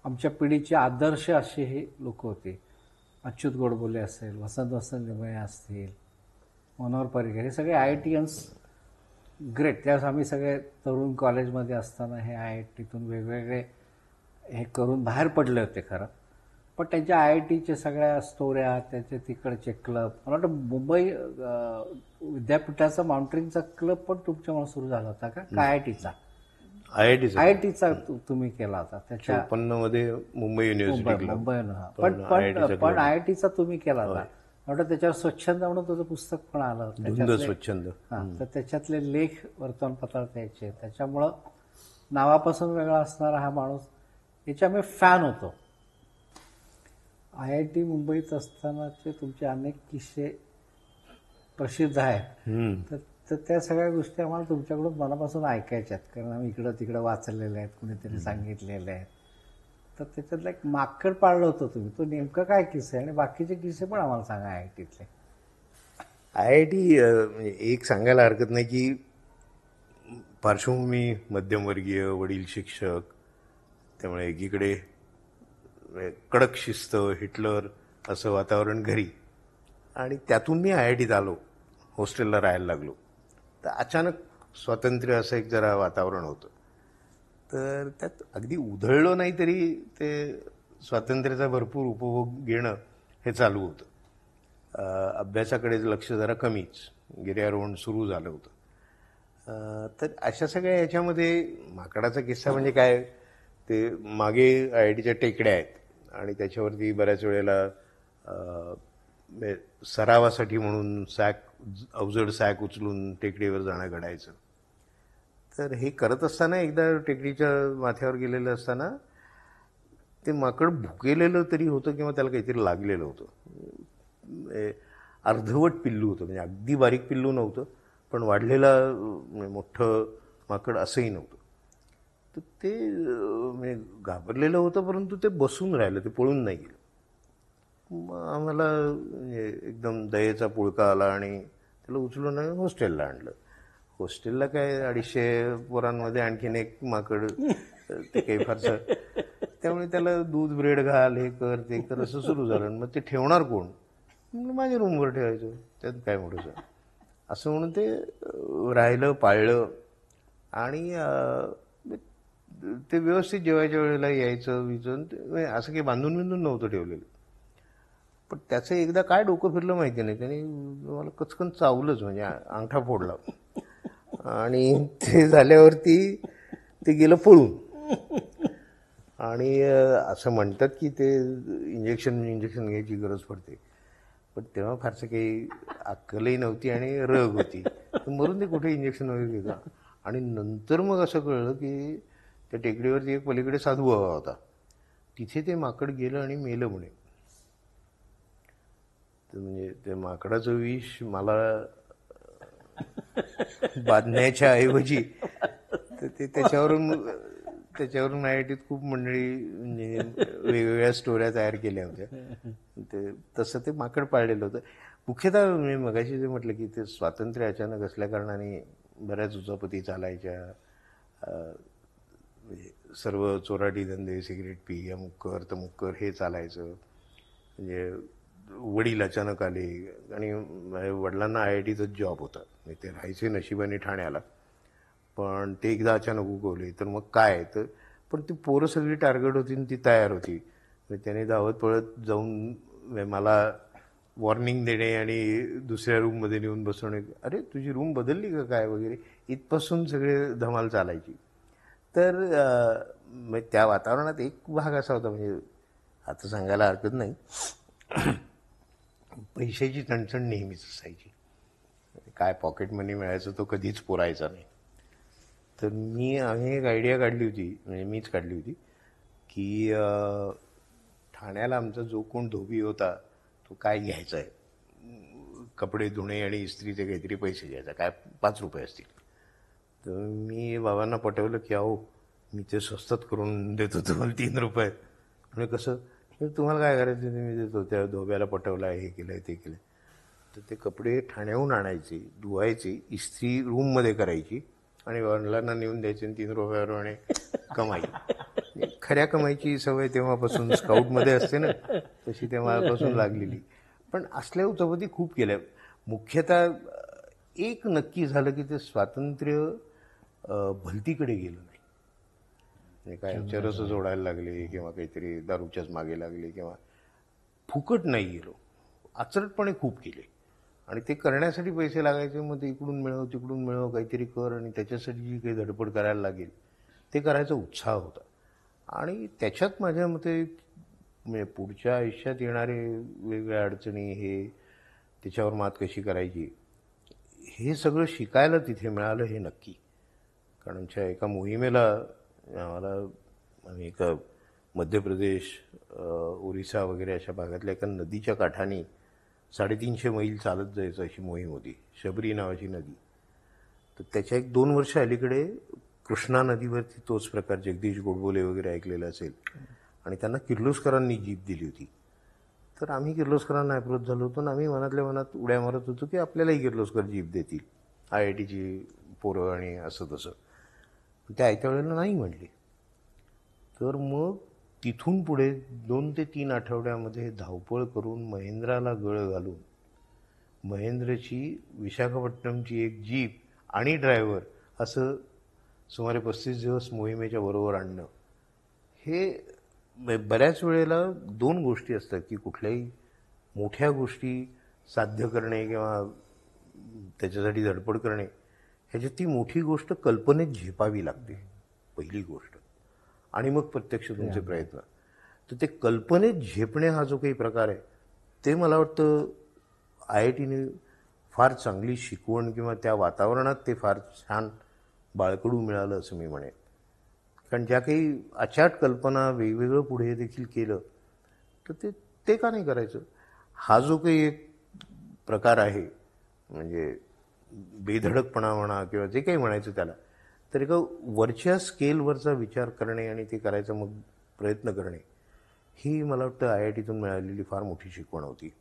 आमच्या पिढीचे आदर्श असे हे लोक होते. अच्युत गोडबोले असेल, वसंत लिमये असतील, मनोहर पर्रिकर, हे सगळे IITians ग्रेट. त्यावेळेस आम्ही सगळे तरुण कॉलेजमध्ये असताना हे IITतून वेगवेगळे हे करून बाहेर पडले होते खरं. पण त्यांच्या IITच्या सगळ्या स्टोऱ्या, त्याचे तिकडचे क्लब, मला वाटतं मुंबई विद्यापीठाचा माउंटेनिंगचा क्लब पण तुमच्यामुळे सुरू झाला होता का IITचा? IITचा तुम्ही केला होता. त्याच्या 54 मध्ये मुंबई युनिव्हर्सिटी पण IITचा तुम्ही केला होता. वाटतं त्याच्यावर स्वच्छंद म्हणून तुझं पुस्तक पण आलं होतं, स्वच्छंद. तर त्याच्यातले लेख वर्तमानपत्रात यायचे. त्याच्यामुळं नावापासून वेगळा असणारा हा माणूस, याचे आम्ही फॅन होतो. IIT मुंबईत असतानाचे तुमचे अनेक किस्से प्रसिद्ध आहेत. तर त्या सगळ्या गोष्टी आम्हाला तुमच्याकडून मनापासून ऐकायच्यात, कारण आम्ही इकडं तिकडं वाचलेल्या आहेत, कुणीतरी सांगितलेल्या आहेत. तर त्याच्यातलं एक माकड पाळलं होतं तुम्ही, तो नेमकं काय किस्से आणि बाकीचे किस्से पण आम्हाला सांगा IITतले. IIT एक सांगायला हरकत नाही की पार्श्वभूमी मध्यमवर्गीय, वडील शिक्षक, त्यामुळे एकीकडे कडक शिस्त, हिटलर असं वातावरण घरी, आणि त्यातून मी IITत आलो, हॉस्टेलला राहायला लागलो. तर अचानक स्वातंत्र्य असं एक जरा वातावरण होतं. तर त्यात अगदी उधळलं नाही तरी ते स्वातंत्र्याचा भरपूर उपभोग घेणं हे चालू होतं. अभ्यासाकडे लक्ष जरा कमीच, गिर्यारोहण सुरू झालं होतं. तर अशा सगळ्या याच्यामध्ये माकडाचा किस्सा म्हणजे काय, ते मागे IITच्या टेकड्या आहेत आणि त्याच्यावरती बऱ्याच वेळेला सरावासाठी म्हणून अवजड सॅक उचलून टेकडीवर जाणं घडायचं. तर हे करत असताना एकदा टेकडीच्या माथ्यावर गेलेलं असताना ते माकड भुकेलेलं तरी होतं किंवा त्याला काहीतरी लागलेलं होतं. अर्धवट पिल्लू होतं, म्हणजे अगदी बारीक पिल्लू नव्हतं, पण वाढलेलं मोठं माकड असंही नव्हतं. तर ते म्हणजे घाबरलेलं होतं, परंतु ते बसून राहिलं, ते पळून नाही गेलं. मग आम्हाला एकदम दयेचा पुळका आला आणि त्याला उचलून हॉस्टेलला आणलं. हॉस्टेलला काय 250 पोरांमध्ये आणखीन एक माकड, ते काही फारसं, त्यामुळे त्याला दूध ब्रेड घाल, हे कर ते कर असं सुरू झालं. मग ते ठेवणार कोण, माझ्या रूमवर ठेवायचं, त्यात काय मोठं असं म्हणून ते राहिलं, पाळलं. आणि ते व्यवस्थित जेवायच्या वेळेला यायचं विचून, असं काही बांधून बिंधून नव्हतं ठेवलेलं. पण त्याचं एकदा काय डोकं फिरलं माहिती नाही, त्याने मला कचकन चावलंच, म्हणजे अंगठा फोडला. आणि ते झाल्यावरती ते गेलं पळून. आणि असं म्हणतात की ते इंजेक्शन घ्यायची गरज पडते. पण तेव्हा फारसं काही अक्कलही नव्हती आणि रग होती. तर मरून ते कुठे इंजेक्शन वगैरे घेतो. आणि नंतर मग असं कळलं की त्या टेकडीवरती एक पलीकडे साधू बाबा होता. तिथे ते माकड गेलं आणि मेलं म्हणे. तर म्हणजे ते माकडाचं विष मला बांधण्याच्या ऐवजी तर ते त्याच्यावरून IITत खूप मंडळी म्हणजे वेगवेगळ्या स्टोऱ्या तयार केल्या होत्या. ते तसं ते माकड पाळलेलं होतं. मुख्यतः मी मगाशी जे म्हटलं की ते स्वातंत्र्य अचानक असल्या कारणाने बऱ्याच उचापती चालायच्या. म्हणजे सर्व चोराटी धंदे, सिगरेट पी, अमुक कर तमुक कर हे चालायचं. म्हणजे वडील अचानक आले आणि माझ्या वडिलांना IITतच जॉब होता. म्हणजे ते राहायचे नशिबाने ठाण्याला, पण ते एकदा अचानक उगवले. तर मग काय तर पण ती पोरं सगळी टार्गेट होती आणि ती तयार होती. त्याने धावत पळत जाऊन मला वॉर्निंग देणे आणि दुसऱ्या रूममध्ये नेऊन बसवणे. अरे तुझी रूम बदलली का काय वगैरे इथपासून सगळे धमाल चालायची. तर मग त्या वातावरणात एक भाग असा होता, म्हणजे आता सांगायला हरकत नाही, पैशाची चणचण नेहमीच असायची. काय पॉकेट मनी मिळायचं तो कधीच पुरायचा नाही. तर आम्ही एक आयडिया काढली होती, म्हणजे मीच काढली होती की ठाण्याला आमचा जो कोण धोबी होता तो काय घ्यायचा आहे, कपडे धुणे आणि इस्त्रीचे काहीतरी पैसे घ्यायचा, काय 5 रुपये असतील. तर मी बाबांना पटवलं की अहो मी ते स्वस्तात करून देतो तुम्हाला 3 रुपये. म्हणजे कसं तुम्हाला काय करायचं ते मी देतो. त्या धोब्याला पटवलं आहे, हे केलं ते केलं. तर ते कपडे ठाण्याहून आणायचे, धुवायचे, इस्त्री रूममध्ये करायची आणि वडिलांना नेऊन द्यायचे आणि 3 रुपयावर आणि कमाई. खऱ्या कमाईची सवय तेव्हापासून स्काउटमध्ये असते ना, तशी तेव्हापासून लागलेली. पण असल्या उचापती खूप केल्या. मुख्यतः एक नक्की झालं की ते स्वातंत्र्य भलतीकडे गेलं नाही. म्हणजे काय चरस जोडायला लागले किंवा काहीतरी दारूच्याच मागे लागले किंवा फुकट नाही गेलो, अचरटपणे खूप केले. आणि ते करण्यासाठी पैसे लागायचे. मग ते इकडून मिळव तिकडून मिळव काहीतरी कर आणि त्याच्यासाठी जी काही धडपड करायला लागेल ते करायचा उत्साह होता. आणि त्याच्यात माझ्या मते म्हणजे पुढच्या आयुष्यात येणारे वेगवेगळ्या अडचणी, हे त्याच्यावर मात कशी करायची, हे सगळं शिकायला तिथे मिळालं हे नक्की. कारण आमच्या एका मोहिमेला आम्ही एका मध्य प्रदेश, ओरिसा वगैरे अशा भागातल्या एका नदीच्या काठानी 350 मैल चालत जायचं अशी मोहीम होती, शबरी नावाची नदी. तर त्याच्या 1-2 वर्ष अलीकडे कृष्णा नदीवरती तोच प्रकार जगदीश गोडबोले वगैरे ऐकलेला असेल, आणि त्यांना किर्लोस्करांनी जीप दिली होती. तर आम्ही किर्लोस्करांना अप्रोच झालो होतो आणि आम्ही मनातल्या मनात उड्या मारत होतो की आपल्यालाही किर्लोस्कर जीप देतील, IITची पोरं आणि असं तसं. त्या आयत्या वेळेला नाही म्हणले. तर मग तिथून पुढे 2 ते 3 आठवड्यामध्ये धावपळ करून महिंद्राला गळ घालून महेंद्रची विशाखापट्टणमची एक जीप आणि ड्रायव्हर असं सुमारे 35 दिवस मोहिमेच्या बरोबर आणणं, हे बऱ्याच वेळेला 2 गोष्टी असतात की कुठल्याही मोठ्या गोष्टी साध्य करणे किंवा त्याच्यासाठी धडपड करणे, ह्याच्यात ती मोठी गोष्ट कल्पनेत झेपावी लागते पहिली गोष्ट, आणि मग प्रत्यक्ष तुमचे प्रयत्न. तर ते कल्पनेत झेपणे हा जो काही प्रकार आहे ते मला वाटतं IITने फार चांगली शिकवण किंवा त्या वातावरणात ते फार छान बाळकडू मिळालं असं मी म्हणेन. कारण ज्या काही अचाट कल्पना वेगवेगळं पुढे देखील केलं तर ते का नाही करायचं. हा जो काही एक प्रकार आहे म्हणजे बेधडकपणा म्हणा किंवा जे काही म्हणायचं त्याला, तर एका वरच्या स्केलवरचा विचार करणे आणि ते करायचा मग प्रयत्न करणे, ही मला वाटतं IITतून मिळालेली फार मोठी शिकवण होती.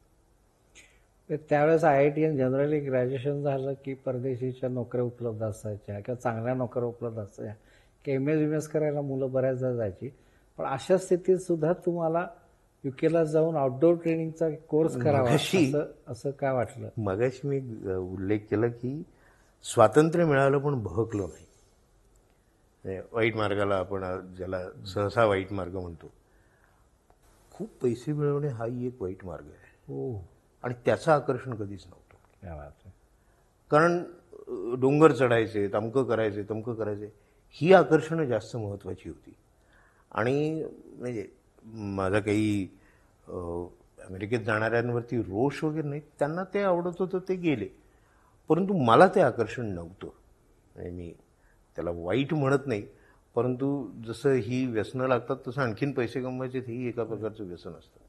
त्यावेळेस IIT जनरली ग्रॅज्युएशन झालं की परदेशीच्या नोकऱ्या उपलब्ध असायच्या किंवा चांगल्या नोकऱ्या उपलब्ध असायच्या, की MS करायला मुलं बऱ्याचदा जायची. पण अशा स्थितीत सुद्धा तुम्हाला UKला जाऊन आउटडोर ट्रेनिंगचा कोर्स करावा असं काय वाटलं? मगाशी मी उल्लेख केला की स्वातंत्र्य मिळालं पण बहकलो नाही. वाईट मार्गाला आपण ज्याला सहसा वाईट मार्ग म्हणतो, खूप पैसे मिळवणे हाही एक वाईट मार्ग आहे. हो. आणि त्याचं आकर्षण कधीच नव्हतं. काय बात आहे. कारण डोंगर चढायचे, तमकं करायचे तमकं करायचे, ही आकर्षणं जास्त महत्त्वाची होती. आणि म्हणजे माझा काही अमेरिकेत जाणाऱ्यांवरती रोष वगैरे नाही, त्यांना ते आवडत होतं, ते गेले. परंतु मला ते आकर्षण नव्हतं. म्हणजे मी त्याला वाईट म्हणत नाही, परंतु जसं ही व्यसनं लागतात तसं आणखीन पैसे कमवायचे हेही एका प्रकारचं व्यसन असतं.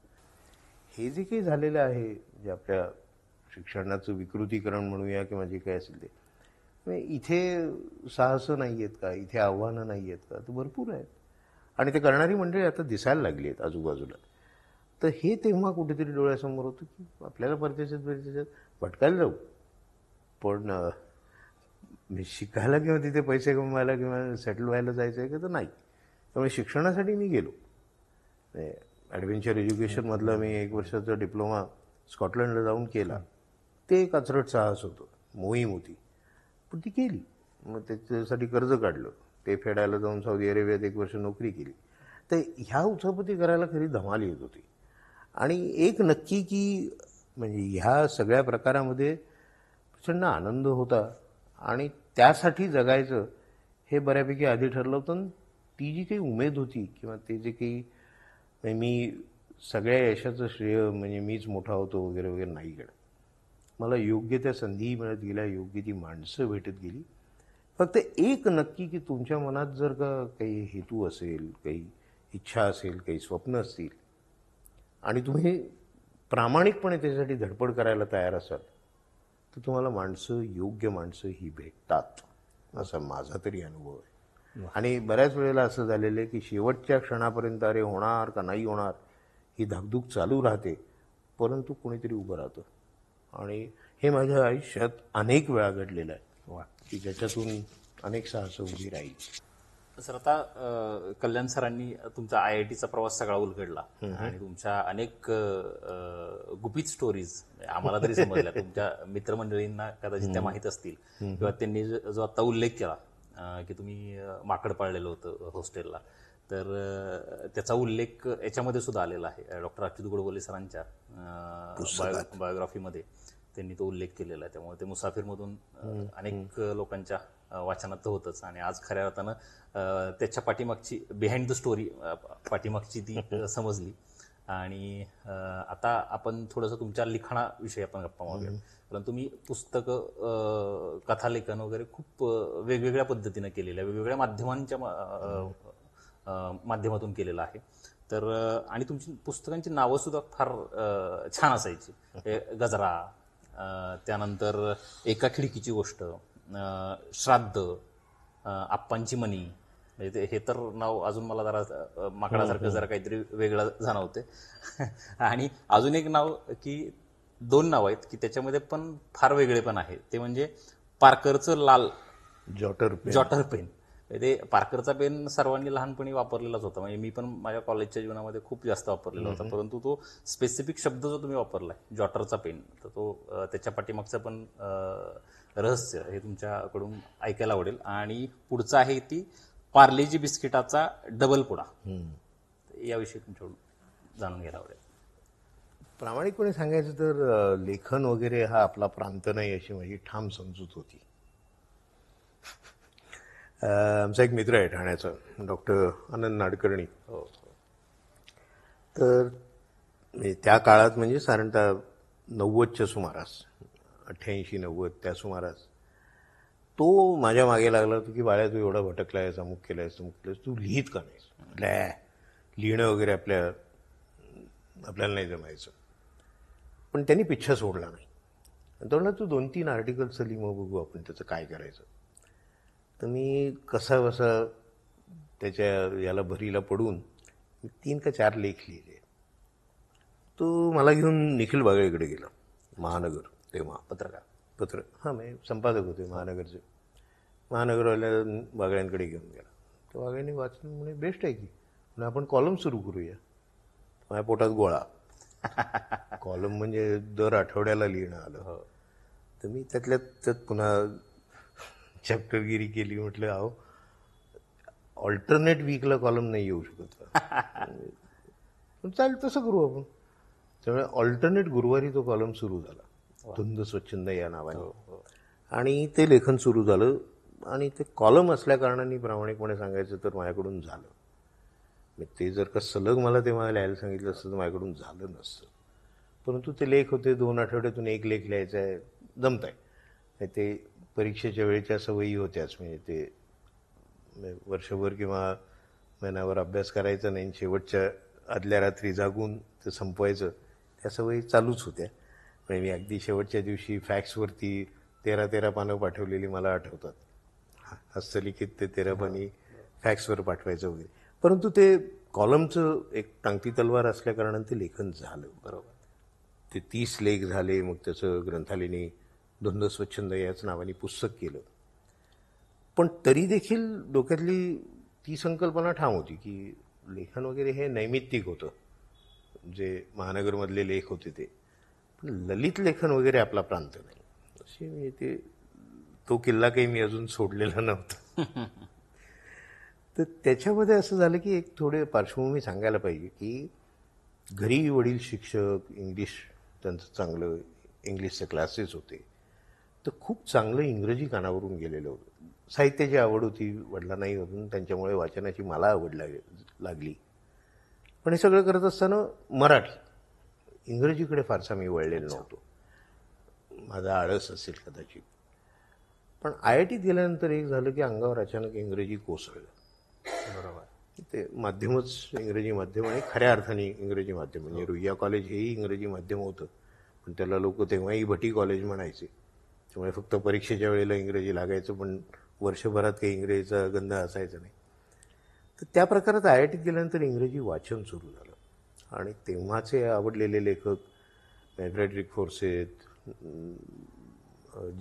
हे जे काही झालेलं आहे, जे आपल्या शिक्षणाचं विकृतीकरण म्हणूया किंवा जे काही असेल ते, म्हणजे इथे साहसं नाही आहेत का, इथे आव्हानं नाही आहेत का, तर भरपूर आहेत. आणि ते करणारी मंडळी आता दिसायला लागली आहेत आजूबाजूला. तर हे तेव्हा कुठेतरी डोळ्यासमोर होतं की आपल्याला परदेशात भटकायला जाऊ, पण शिकायला किंवा तिथे पैसे कमवायला किंवा सेटल व्हायला जायचं आहे का, तर नाही. त्यामुळे शिक्षणासाठी मी गेलो. ॲडव्हेंचर एज्युकेशनमधलं मी 1 वर्षाचा डिप्लोमा स्कॉटलंडला जाऊन केला. ते एक अचरट साहस होतं, मोहीम होती, पण ती केली. मग त्याच्यासाठी कर्ज काढलं, ते फेडायला जाऊन सौदी अरेबियात 1 वर्ष नोकरी केली. तर ह्या उचापती करायला खरी धमाल येत होती. आणि एक नक्की की म्हणजे ह्या सगळ्या प्रकारामध्ये प्रचंड आनंद होता आणि त्यासाठी जगायचं हे बऱ्यापैकी आधी ठरलं होतं. आणि ती जी काही उमेद होती किंवा ते जे काही म्हणजे मी सगळ्या यशाचं श्रेय म्हणजे मीच मोठा होतो वगैरे वगैरे नाही घेणं. मला योग्य त्या संधीही मिळत गेल्या, योग्य ती माणसं भेटत गेली. फक्त एक नक्की की तुमच्या मनात जर का काही हेतू असेल, काही इच्छा असेल, काही स्वप्न असतील आणि तुम्ही प्रामाणिकपणे त्याच्यासाठी धडपड करायला तयार असाल, तर तुम्हाला माणसं, योग्य माणसं ही भेटतात, असा माझा तरी अनुभव आहे. आणि बऱ्याच वेळेला असं झालेलं आहे की शेवटच्या क्षणापर्यंत अरे होणार का नाही होणार ही धाकधूक चालू राहते, परंतु कोणीतरी उभं राहतं. आणि हे माझ्या आयुष्यात अनेक वेळा घडलेलं आहे की ज्याच्यातून अनेक साहसं उभी राहील. सर, आता कल्याण सरांनी तुमचा IITचा प्रवास सगळा उलगडला आणि तुमच्या अनेक गुपित स्टोरीज आम्हाला तरी समजल्या, तुमच्या मित्रमंडळींना कदाचित त्या माहीत असतील, किंवा त्यांनी जो आता उल्लेख केला की तुम्ही माकड पाळलेलं होतं हॉस्टेलला, तर त्याचा उल्लेख याच्यामध्ये सुद्धा आलेला आहे. डॉक्टर अच्युत गोडबोले सरांच्या बायोग्राफीमध्ये त्यांनी तो उल्लेख केलेला आहे. त्यामुळे ते मुसाफिरमधून अनेक लोकांच्या वाचनात तर होतंच, आणि आज खऱ्या अर्थानं त्याच्या पाठीमागची बिहाइंड द स्टोरी पाठीमागची ती समजली. आणि आता आपण थोडंसं तुमच्या लिखाणाविषयी आपण गप्पा मारूया. कारण तुम्ही पुस्तकं, कथालेखन वगैरे खूप वेगवेगळ्या पद्धतीनं केलेलं आहे, वेगवेगळ्या माध्यमांच्या माध्यमातून केलेलं आहे. तर आणि तुमची पुस्तकांची नावं सुद्धा फार छान असायची. गजरा, त्यानंतर एका खिडकीची गोष्ट, श्राद्ध, आप्पांची मनी, म्हणजे हे तर नाव अजून मला जरा माकडासारखं जरा काहीतरी वेगळं जाणवते. आणि अजून एक नाव की 2 नाव आहेत की त्याच्यामध्ये पण फार वेगळे पण आहे, ते म्हणजे पार्करचं लाल जॉटर पेन. ते पार्करचा पेन सर्वांनी लहानपणी वापरलेलाच होता, म्हणजे मी पण माझ्या कॉलेजच्या जीवनामध्ये खूप जास्त वापरलेला होता. परंतु तो स्पेसिफिक शब्द जो तुम्ही वापरलाय जॉटरचा पेन, तर तो त्याच्या पाठीमागचं पण रहस्य हे तुमच्याकडून ऐकायला आवडेल. आणि पुढचं आहे ती पार्लेजी बिस्किटाचा डबल पुडा, याविषयी तुमच्याकडून जाणून घ्यायला आवडेल. प्रामाणिकपणे सांगायचं तर लेखन वगैरे हा आपला प्रांत नाही अशी माझी ठाम समजूत होती. आमचा एक मित्र आहे ठाण्याचा, डॉक्टर आनंद नाडकर्णी. तर त्या काळात म्हणजे साधारणतः 90च्या सुमारास, 88-90 त्या सुमारास तो माझ्या मागे लागला होता की बाळ्या तू एवढा भटकलायस, अमुक केलायस, तमुक केलायस, तू लिहित का नाहीस. लिहिणं वगैरे आपल्याला नाही जमायचं. पण त्यांनी पिच्छा सोडला नाही. तो म्हणला तू 2-3 आर्टिकल्स लिही, मग बघू आपण त्याचं काय करायचं. तर मी कसा बसा त्याच्या याला भरीला पडून 3 का 4 लेख लिहिले. तो मला घेऊन निखिल बागळेकडे गेला, महानगर, तेव्हा पत्र मी संपादक होते महानगरचे. महानगरवाल्या बागळ्यांकडे घेऊन गेला. तर बागळ्यांनी वाचलं, म्हणे बेस्ट आहे की, म्हणजे आपण कॉलम सुरू करूया. माझ्या पोटात गोळा. कॉलम म्हणजे दर आठवड्याला लिहिणं आलं. तर मी त्यात पुन्हा चॅप्टरगिरी केली. म्हटलं अहो ऑल्टरनेट वीकला कॉलम नाही येऊ शकत का, चालेल तसं करू आपण. त्यामुळे ऑल्टरनेट गुरुवारी तो कॉलम सुरू झाला, धुंद स्वच्छंद या नावाने. आणि ते लेखन सुरू झालं. आणि ते कॉलम असल्या कारणाने प्रामाणिकपणे सांगायचं तर माझ्याकडून झालं. ते जर का सलग मला तेव्हा लिहायला सांगितलं असतं तर माझ्याकडून झालं नसतं. परंतु ते लेख होते 2 आठवड्यातून एक लेख लिहायचा आहे, जमत आहे. ते परीक्षेच्या वेळेच्या सवयी होत्याच, म्हणजे ते वर्षभर किंवा महिनाभर अभ्यास करायचा नाही, शेवटच्या आदल्या रात्री जागून ते संपवायचं, त्या सवयी चालूच होत्या. म्हणजे मी अगदी शेवटच्या दिवशी फॅक्सवरती 13 पानं पाठवलेली मला आठवतात. हस्तलिखित ते 13 पानी फॅक्सवर पाठवायचं वगैरे. परंतु ते कॉलमचं एक टांगती तलवार असल्याकारणाने ते लेखन झालं. बरोबर. ते 30 लेख झाले. मग त्याचं ग्रंथालयाने द्वंद्व स्वच्छंद याच नावाने पुस्तक केलं. पण तरी देखील डोक्यातली ती संकल्पना ठाम होती की लेखन वगैरे हे नैमित्तिक होतं, जे महानगरमधले लेख होते ते. पण ललित लेखन वगैरे आपला प्रांत नाही, अशी मी ते तो किल्ला काही मी अजून सोडलेला नव्हता. तर त्याच्यामध्ये असं झालं की एक थोडे पार्श्वभूमी सांगायला पाहिजे की घरी वडील शिक्षक, इंग्लिश त्यांचं चांगलं, इंग्लिशचे क्लासेस होते, तर खूप चांगलं इंग्रजी कानावरून गेलेलं होतं. साहित्याची आवड होती वडिलांनाही होती, त्यांच्यामुळे वाचनाची मला आवड लागली. पण हे सगळं करत असताना मराठी, इंग्रजीकडे फारसा मी वळलेलो नव्हतो. माझा आळस असेल कदाचित. पण IITत गेल्यानंतर एक झालं की अंगावर अचानक इंग्रजी कोसळलं. बरोबर. ते माध्यमच इंग्रजी माध्यम आणि खऱ्या अर्थाने इंग्रजी माध्यम, म्हणजे रुईया कॉलेज हेही इंग्रजी माध्यम होतं, पण त्याला लोक तेव्हाही भटी कॉलेज म्हणायचे. त्यामुळे फक्त परीक्षेच्या वेळेला इंग्रजी लागायचं, पण वर्षभरात काही इंग्रजीचा गंध असायचा नाही. तर त्या प्रकारात IITत गेल्यानंतर इंग्रजी वाचन सुरू झालं. आणि तेव्हाचे आवडलेले लेखक फ्रेडरिक फोर्सेथ,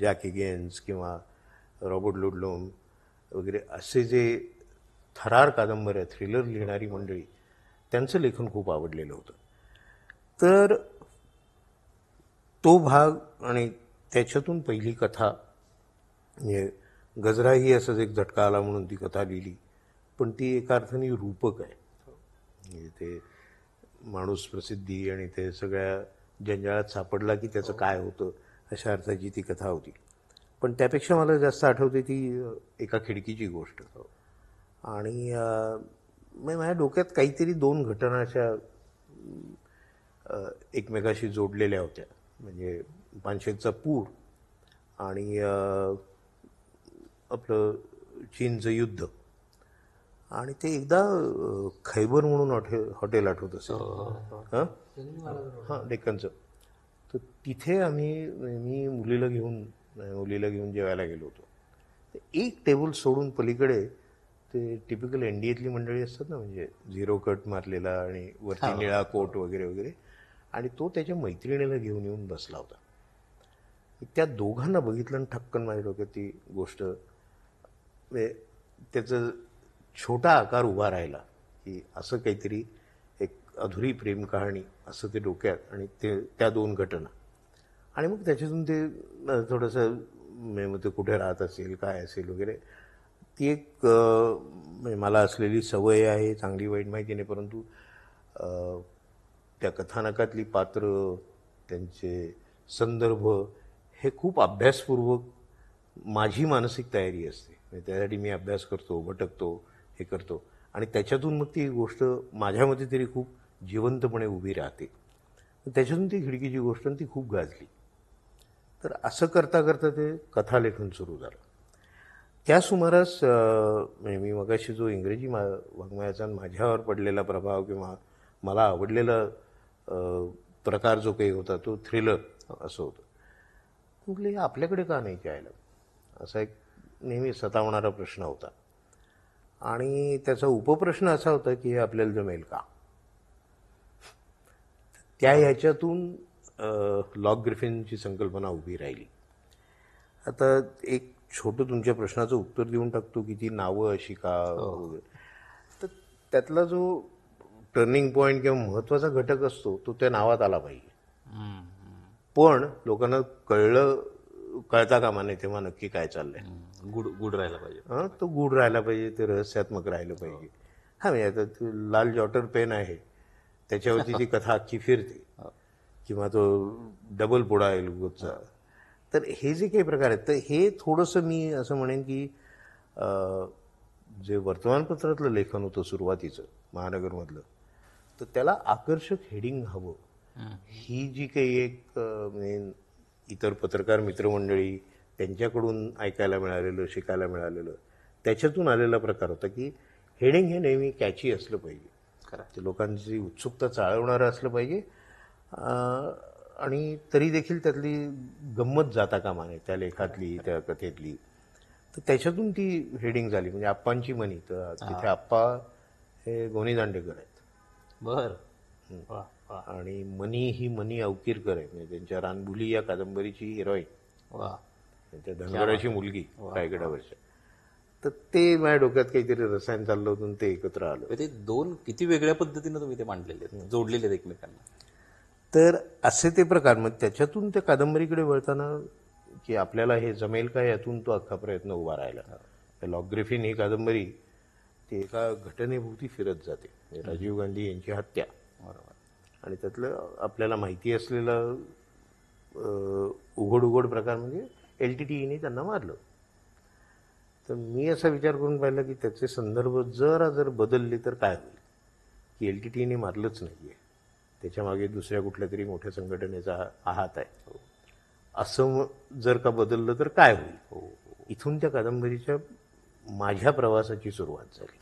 जॅक हिगिन्स किंवा रॉबर्ट लुडलोम वगैरे असे जे थरार कादंबऱ्या, थ्रिलर लिहिणारी मंडळी, त्यांचं लेखन खूप आवडलेलं होतं. तर तो भाग आणि त्याच्यातून पहिली कथा, म्हणजे गजरा ही असंच एक झटका आला म्हणून ती कथा लिहिली, पण ती एका अर्थाने रूपक आहे. म्हणजे ते माणूस प्रसिद्धी आणि ते सगळ्या जंजाळात सापडला की त्याचं काय होतं अशा अर्थाची ती कथा होती. पण त्यापेक्षा मला जास्त आठवते ती एका खिडकीची गोष्ट. आणि माझ्या डोक्यात काहीतरी 2 घटना अशा एकमेकाशी जोडलेल्या होत्या. म्हणजे पानशेतचा पूर आणि आपलं चीनचं युद्ध. आणि ते एकदा खैबर म्हणून हॉटेल आठवत असेल, हां, डेक्कनचं. तर तिथे मी मुलीला घेऊन जेवायला गेलो होतो. एक टेबल सोडून पलीकडे ते टिपिकल NDAतली मंडळी असतात ना, म्हणजे 0 कट मारलेला आणि वरती निळा कोट वगैरे वगैरे, आणि तो त्याच्या मैत्रिणीला घेऊन येऊन बसला होता. त्या दोघांना बघितलं आणि ठक्कन माझ्या डोक्यात ती गोष्ट, म्हणजे त्याचं छोटा आकार उभा राहिला की असं काहीतरी एक अधुरी प्रेम कहाणी असं ते डोक्यात, आणि ते त्या 2 घटना. आणि मग त्याच्यातून ते थोडंसं मग ते कुठे राहत असेल, काय असेल वगैरे, ती एक मला असलेली सवय आहे, चांगली वाईट माहिती नाही, परंतु त्या कथानकातली पात्र, त्यांचे संदर्भ हे खूप अभ्यासपूर्वक माझी मानसिक तयारी असते. त्यासाठी मी अभ्यास करतो, भटकतो, हे करतो, आणि त्याच्यातून मग ती गोष्ट माझ्यामध्ये तरी खूप जिवंतपणे उभी राहते. त्याच्यातून ती खिडकीची गोष्ट ती खूप गाजली. तर असं करता करता ते कथालेखन सुरू झालं. त्या सुमारास म्हणजे मी मगाशी जो इंग्रजी वाङ्मयाचा माझ्यावर पडलेला प्रभाव किंवा मला आवडलेला प्रकार जो काही होता तो थ्रिलर असं होतं. म्हटलं आपल्याकडे का नाही यायला, असा एक नेहमी सतावणारा प्रश्न होता. आणि त्याचा उपप्रश्न असा होता की हे आपल्याला जमेल का. त्या ह्याच्यातून लॉग ग्रिफिनची संकल्पना उभी राहिली. आता एक छोटं तुमच्या प्रश्नाचं उत्तर देऊन टाकतो की ती नावं अशी का वगैरे. तर त्यातला जो टर्निंग पॉईंट किंवा महत्त्वाचा घटक असतो तो त्या नावात आला पाहिजे. पण लोकांना कळता कामा नये तेव्हा नक्की काय चाललंय. गुड राहायला पाहिजे. हां, तो गूढ राहायला पाहिजे, ते रहस्यात्मक राहिलं पाहिजे. हां, म्हणजे आता ते लाल जॉटर पेन आहे, त्याच्यावरती ती कथा अख्खी फिरते, किंवा तो डबल पोडा आहे लुगोतचा. तर हे जे काही प्रकार आहेत, तर हे थोडंसं मी असं म्हणेन की जे वर्तमानपत्रातलं लेखन होतं सुरुवातीचं महानगरमधलं, तर त्याला आकर्षक हेडिंग हवं. ही जी काही एक म्हणजे इतर पत्रकार मित्रमंडळी त्यांच्याकडून ऐकायला मिळालेलं, शिकायला मिळालेलं, त्याच्यातून आलेला प्रकार होता की हेडिंग हे नेहमी कॅची असलं पाहिजे, खरं. ते लोकांची उत्सुकता चाळवणारं असलं पाहिजे, आणि तरी देखील त्यातली गंमत जाता कामा नये त्या लेखातली, त्या कथेतली. तर त्याच्यातून ती हेडिंग झाली, म्हणजे आप्पांची मनी. तर तिथे आप्पा हे गोनी दांडेकर आहेत बर. वा वा आणि मनी ही मनी अवकीरकर आहे, म्हणजे त्यांच्या रानबुली या कादंबरीची हिरोईन, वा. त्यांच्या धनगराची मुलगी रायगडावरच्या. तर ते माझ्या डोक्यात काहीतरी रसायन चाललं होतं आणि ते एकत्र आलं. ते दोन किती वेगळ्या पद्धतीने तुम्ही ते मांडलेले आहेत, जोडलेले आहेत एकमेकांना. तर असे ते प्रकार. मग त्याच्यातून त्या कादंबरीकडे वळताना की आपल्याला हे जमेल का, यातून तो अख्खा प्रयत्न उभा राहिला. लॉग ग्रिफिन ही कादंबरी ती एका घटनेभोवती फिरत जाते, म्हणजे राजीव गांधी यांची हत्या, बरोबर. आणि त्यातलं आपल्याला माहिती असलेलं उघड प्रकार म्हणजे LTTEने त्यांना मारलं. तर मी असा विचार करून पाहिला की त्याचे संदर्भ जर बदलले तर काय होईल, की LTTEने मारलंच नाही आहे, त्याच्यामागे दुसऱ्या कुठल्या तरी मोठ्या संघटनेचा हात आहे, असं जर का बदललं तर काय होईल. इथून त्या कादंबरीच्या माझ्या प्रवासाची सुरुवात झाली.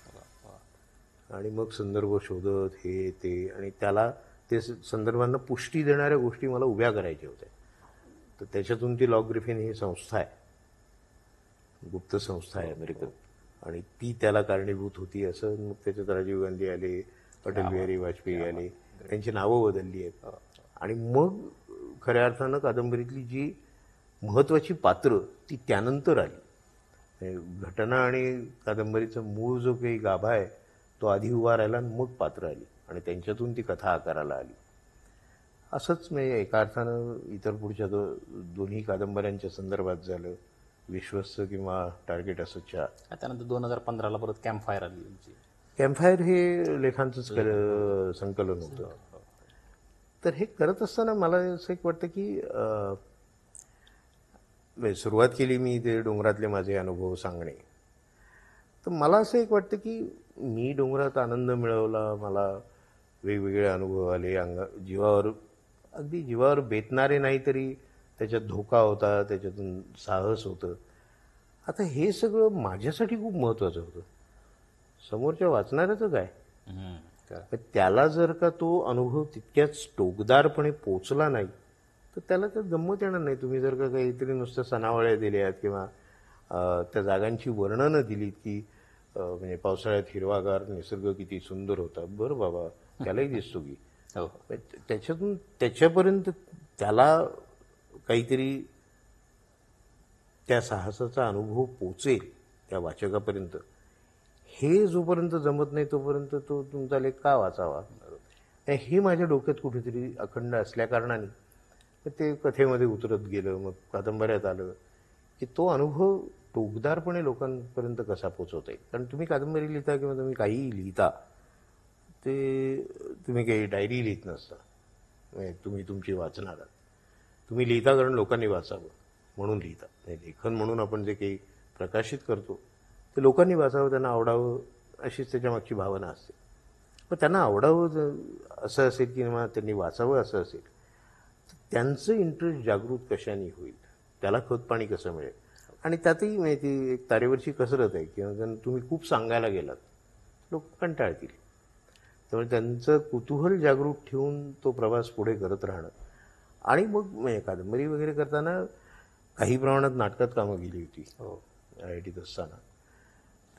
आणि मग संदर्भ शोधत हे ते, आणि त्याला ते संदर्भांना पुष्टी देणाऱ्या गोष्टी मला उभ्या करायच्या होत्या. तर त्याच्यातून ती लॉग ग्रिफिन ही संस्था आहे, गुप्त संस्था आहे अमेरिकन, आणि ती त्याला कारणीभूत होती असं. मग त्याच्यात राजीव गांधी आले, अटल बिहारी वाजपेयी आले, त्यांची नावं बदलली आहेत. आणि मग खऱ्या अर्थानं कादंबरीतली जी महत्त्वाची पात्र ती त्यानंतर आली. घटना आणि कादंबरीचा मूळ जो काही गाभा आहे तो आधी उभा राहिला, आणि मग पात्र आली, आणि त्यांच्यातून ती कथा आकाराला आली. असंच म्हणजे एका अर्थानं इतर पुढच्या दोन्ही कादंबऱ्यांच्या संदर्भात झालं, विश्वस्त किंवा टार्गेट असोच्या. त्यानंतर 2015ला परत कॅम्प फायर आली तुमची. कॅम्पफायर हे लेखांचंच संकलन होतं. तर हे करत असताना मला असं एक वाटतं की सुरुवात केली मी ते डोंगरातले माझे अनुभव सांगणे. तर मला असं एक वाटतं की मी डोंगरात आनंद मिळवला, मला वेगवेगळे अनुभव आले, अगदी जीवावर बेतणारे नाही तरी त्याच्यात धोका होता, त्याच्यातून साहस होतं. आता हे सगळं माझ्यासाठी खूप महत्त्वाचं होतं. समोरच्या वाचणाऱ्याचं काय, तर त्याला जर का तो अनुभव तितक्याच टोकदारपणे पोचला नाही तर त्याला त्यात गंमत येणार नाही. तुम्ही जर का काहीतरी नुसतं सनावळ्या दिल्यात किंवा त्या जागांची वर्णनं दिलीत की म्हणजे पावसाळ्यात हिरवागार निसर्ग किती सुंदर होता, बरं बाबा त्यालाही दिसतो की त्याच्यातून त्याच्यापर्यंत त्याला काहीतरी त्या साहसाचा अनुभव पोचेल त्या वाचकापर्यंत, हे जोपर्यंत जमत नाही तोपर्यंत तो तुमचा लेख का वाचावा, हे माझ्या डोक्यात कुठेतरी अखंड असल्याकारणाने ते कथेमध्ये उतरत गेलं. मग कादंबऱ्यात आलं की तो अनुभव टोकदारपणे लोकांपर्यंत कसा पोचवता येईल. कारण तुम्ही कादंबरी लिहिता किंवा तुम्ही काहीही लिहिता, ते तुम्ही काही डायरी लिहित नसता, म्हणजे तुम्ही तुमची वाचणार आहात. तुम्ही लिहिता कारण लोकांनी वाचावं म्हणून लिहिता. लेखन म्हणून आपण जे काही प्रकाशित करतो ते लोकांनी वाचावं, त्यांना आवडावं, अशीच त्याच्यामागची भावना असते. पण त्यांना आवडावं असं असेल किंवा त्यांनी वाचावं असं असेल तर त्यांचं इंटरेस्ट जागृत कशाने होईल, त्याला खतपाणी कसं मिळेल. आणि त्यातही माहिती एक तारेवरची कसरत आहे किंवा तुम्ही खूप सांगायला गेलात लोक कंटाळतील. त्यामुळे त्यांचं कुतूहल जागरूक ठेवून तो प्रवास पुढे करत राहणं. आणि मग म्हणजे कादंबरी वगैरे करताना काही प्रमाणात नाटकात कामं गेली होती IITत असताना.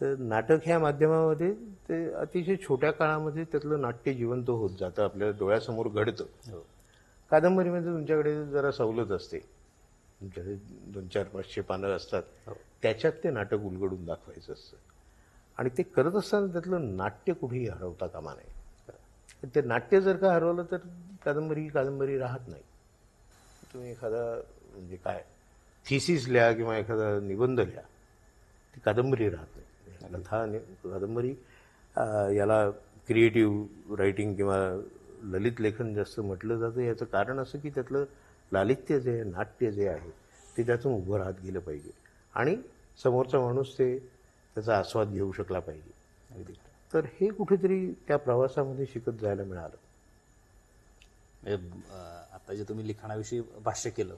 तर नाटक ह्या माध्यमामध्ये ते अतिशय छोट्या काळामध्ये त्यातलं नाट्य जिवंत होत जातं, आपल्या डोळ्यासमोर घडतं. कादंबरीमध्ये तुमच्याकडे जरा सवलत असते, तुमच्याकडे 200-500 पानं असतात, त्याच्यात ते नाटक उलगडून दाखवायचं असतं. आणि ते करत असताना त्यातलं नाट्य कुठेही हरवता कामा नये. ते नाट्य जर का हरवलं तर कादंबरी राहत नाही. तुम्ही एखादा म्हणजे काय थिसिस लिहा किंवा एखादा निबंध लिहा, ती कादंबरी राहत नाही. कादंबरी याला क्रिएटिव्ह रायटिंग किंवा ललित लेखन जास्त म्हटलं जातं. याचं कारण असं की त्यातलं लालित्य जे आहे, नाट्य जे आहे ते त्यातून उभं राहत गेलं पाहिजे आणि समोरचा माणूस ते त्याचा आस्वाद घेऊ शकला पाहिजे. तर हे कुठेतरी त्या प्रवासामध्ये शिकत जायला मिळालं. आता जे तुम्ही लिखाणाविषयी भाष्य केलं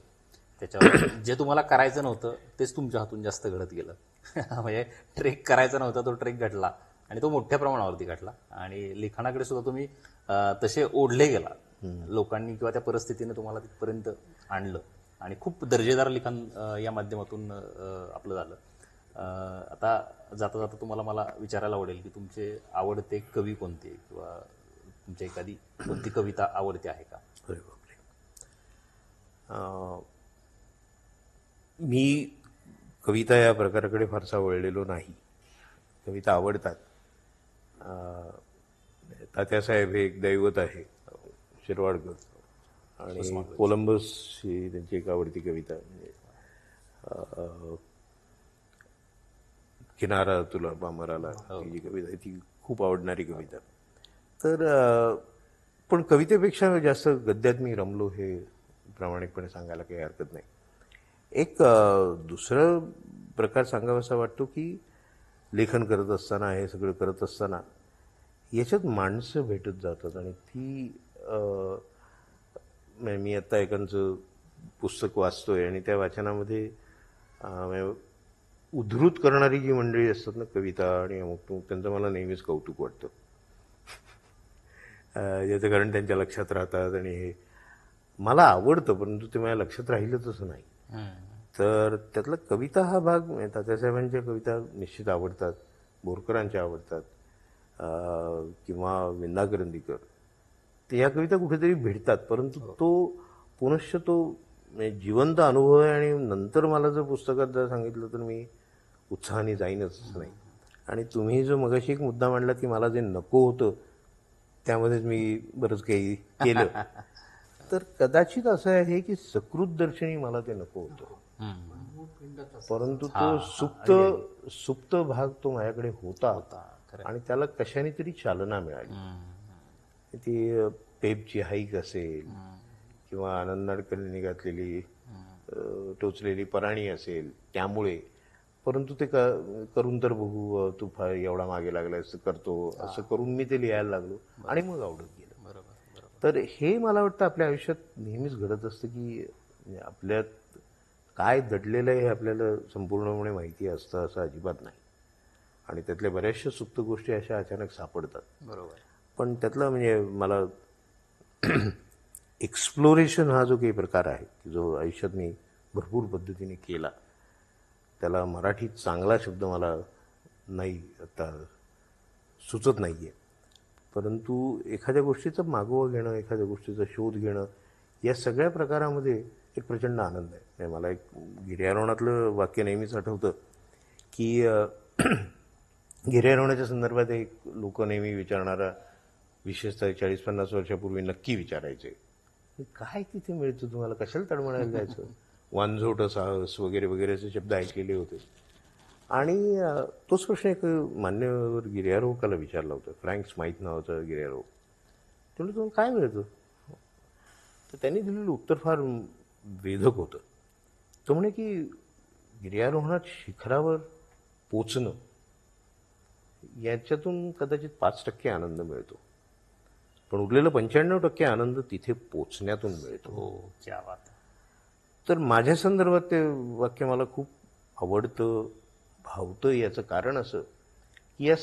त्याच्यावर जे तुम्हाला करायचं नव्हतं तेच तुमच्या हातून जास्त घडत गेलं. म्हणजे ट्रेक करायचा नव्हता तो ट्रेक घडला आणि तो मोठ्या प्रमाणावरती घडला आणि लिखाणाकडे सुद्धा तुम्ही तसे ओढले गेला. लोकांनी किंवा त्या परिस्थितीने तुम्हाला तिथपर्यंत आणलं आणि खूप दर्जेदार लिखाण या माध्यमातून आपलं झालं. आता जाता जाता तुम्हाला मला विचारायला आवडेल की तुमचे आवडते कवी कोणते किंवा तुमच्या एखादी कोणती कविता आवडते आहे का? अरे बापरे. मी कविता या प्रकाराकडे फारसा वळलेलो नाही. कविता आवडतात. तात्यासाहेब हे एक दैवत आहे, शिरवाडकर, आणि कोलंबस ही त्यांची एक आवडती कविता, म्हणजे किनारा तुला पामराला, ही जी कविता आहे ती खूप आवडणारी कविता. तर पण कवितेपेक्षा जास्त गद्यात मी रमलो हे प्रामाणिकपणे सांगायला काही हरकत नाही. एक दुसरं प्रकार सांगावासा वाटतो की लेखन करत असताना, हे सगळं करत असताना याच्यात माणसं भेटत जातात आणि ती मी आत्ता एकांचं पुस्तक वाचतोय आणि त्या वाचनामध्ये उद्धृत करणारी जी मंडळी असतात ना, कविता आणि अमुक त्यांचं मला नेहमीच कौतुक वाटतं. याचं कारण त्यांच्या लक्षात राहतात आणि हे मला आवडतं, परंतु ते माझ्या लक्षात राहिलं तसं नाही. तर त्यातला कविता हा भाग, तात्यासाहेबांच्या कविता निश्चित आवडतात, बोरकरांच्या आवडतात, किंवा विंदा करंदीकर, ते ह्या कविता कुठेतरी भेटतात. परंतु तो पुनश्च तो जिवंत अनुभव आहे आणि नंतर मला जर पुस्तकात जर सांगितलं तर मी उत्साहाने जाईनच नाही. आणि तुम्ही जो मगाशी एक मुद्दा मांडला की मला जे नको होतं त्यामध्येच मी बरंच काही केलं, तर कदाचित असं आहे की सकृतदर्शनी मला ते नको होतं, परंतु तो सुप्त भाग तो माझ्याकडे होता आणि त्याला कशाने तरी चालना मिळाली. ती पेपची हाईक असेल किंवा आनंद नाडकर्णीने घातलेली टोचलेली पराणी असेल त्यामुळे, परंतु ते करून तर बघू, तू एवढा मागे लागला असं करतो, असं करून मी ते लिहायला लागलो आणि मग आवडत गेलं. तर हे मला वाटतं आपल्या आयुष्यात नेहमीच घडत असतं की आपल्यात काय दडलेलं आहे हे आपल्याला संपूर्णपणे माहिती असतं असं अजिबात नाही. आणि त्यातल्या बऱ्याचशा सुप्त गोष्टी अशा अचानक सापडतात. बरोबर. पण त्यातलं म्हणजे मला एक्सप्लोरेशन हा जो काही प्रकार आहे की जो आयुष्यात मी भरपूर पद्धतीने केला, त्याला मराठीत चांगला शब्द मला नाही आता सुचत नाही आहे. परंतु एखाद्या गोष्टीचं मागोवा घेणं, एखाद्या गोष्टीचा शोध घेणं, या सगळ्या प्रकारामध्ये एक प्रचंड आनंद आहे. मला एक गिर्यारोहणातलं वाक्य नेहमीच आठवतं की गिर्यारोहणाच्या संदर्भात एक लोक नेहमी विचारणारा, विशेषतः 40-50 वर्षापूर्वी नक्की विचारायचे, काय तिथे मिळतं तुम्हाला, कशाला तडमडायला जायचं, वांझोट साहस वगैरे वगैरे असे शब्द ऐकलेले होते. आणि तोच प्रश्न एक मान्यवर गिर्यारोहकाला विचारला होता, फ्रँक स्माईथ नावाचा गिर्यारोहक. त्यामुळे तुम्हाला काय मिळतं, तर त्यांनी दिलेलं उत्तर फार वेधक होतं. तो म्हणे की गिर्यारोहणात शिखरावर पोचणं याच्यातून कदाचित 5% आनंद मिळतो, पण उरलेलं 95% आनंद तिथे पोचण्यातून मिळतो. हो, क्या बात. तर माझ्या संदर्भात ते वाक्य मला खूप आवडतं, भावतं. याचं कारण असं की या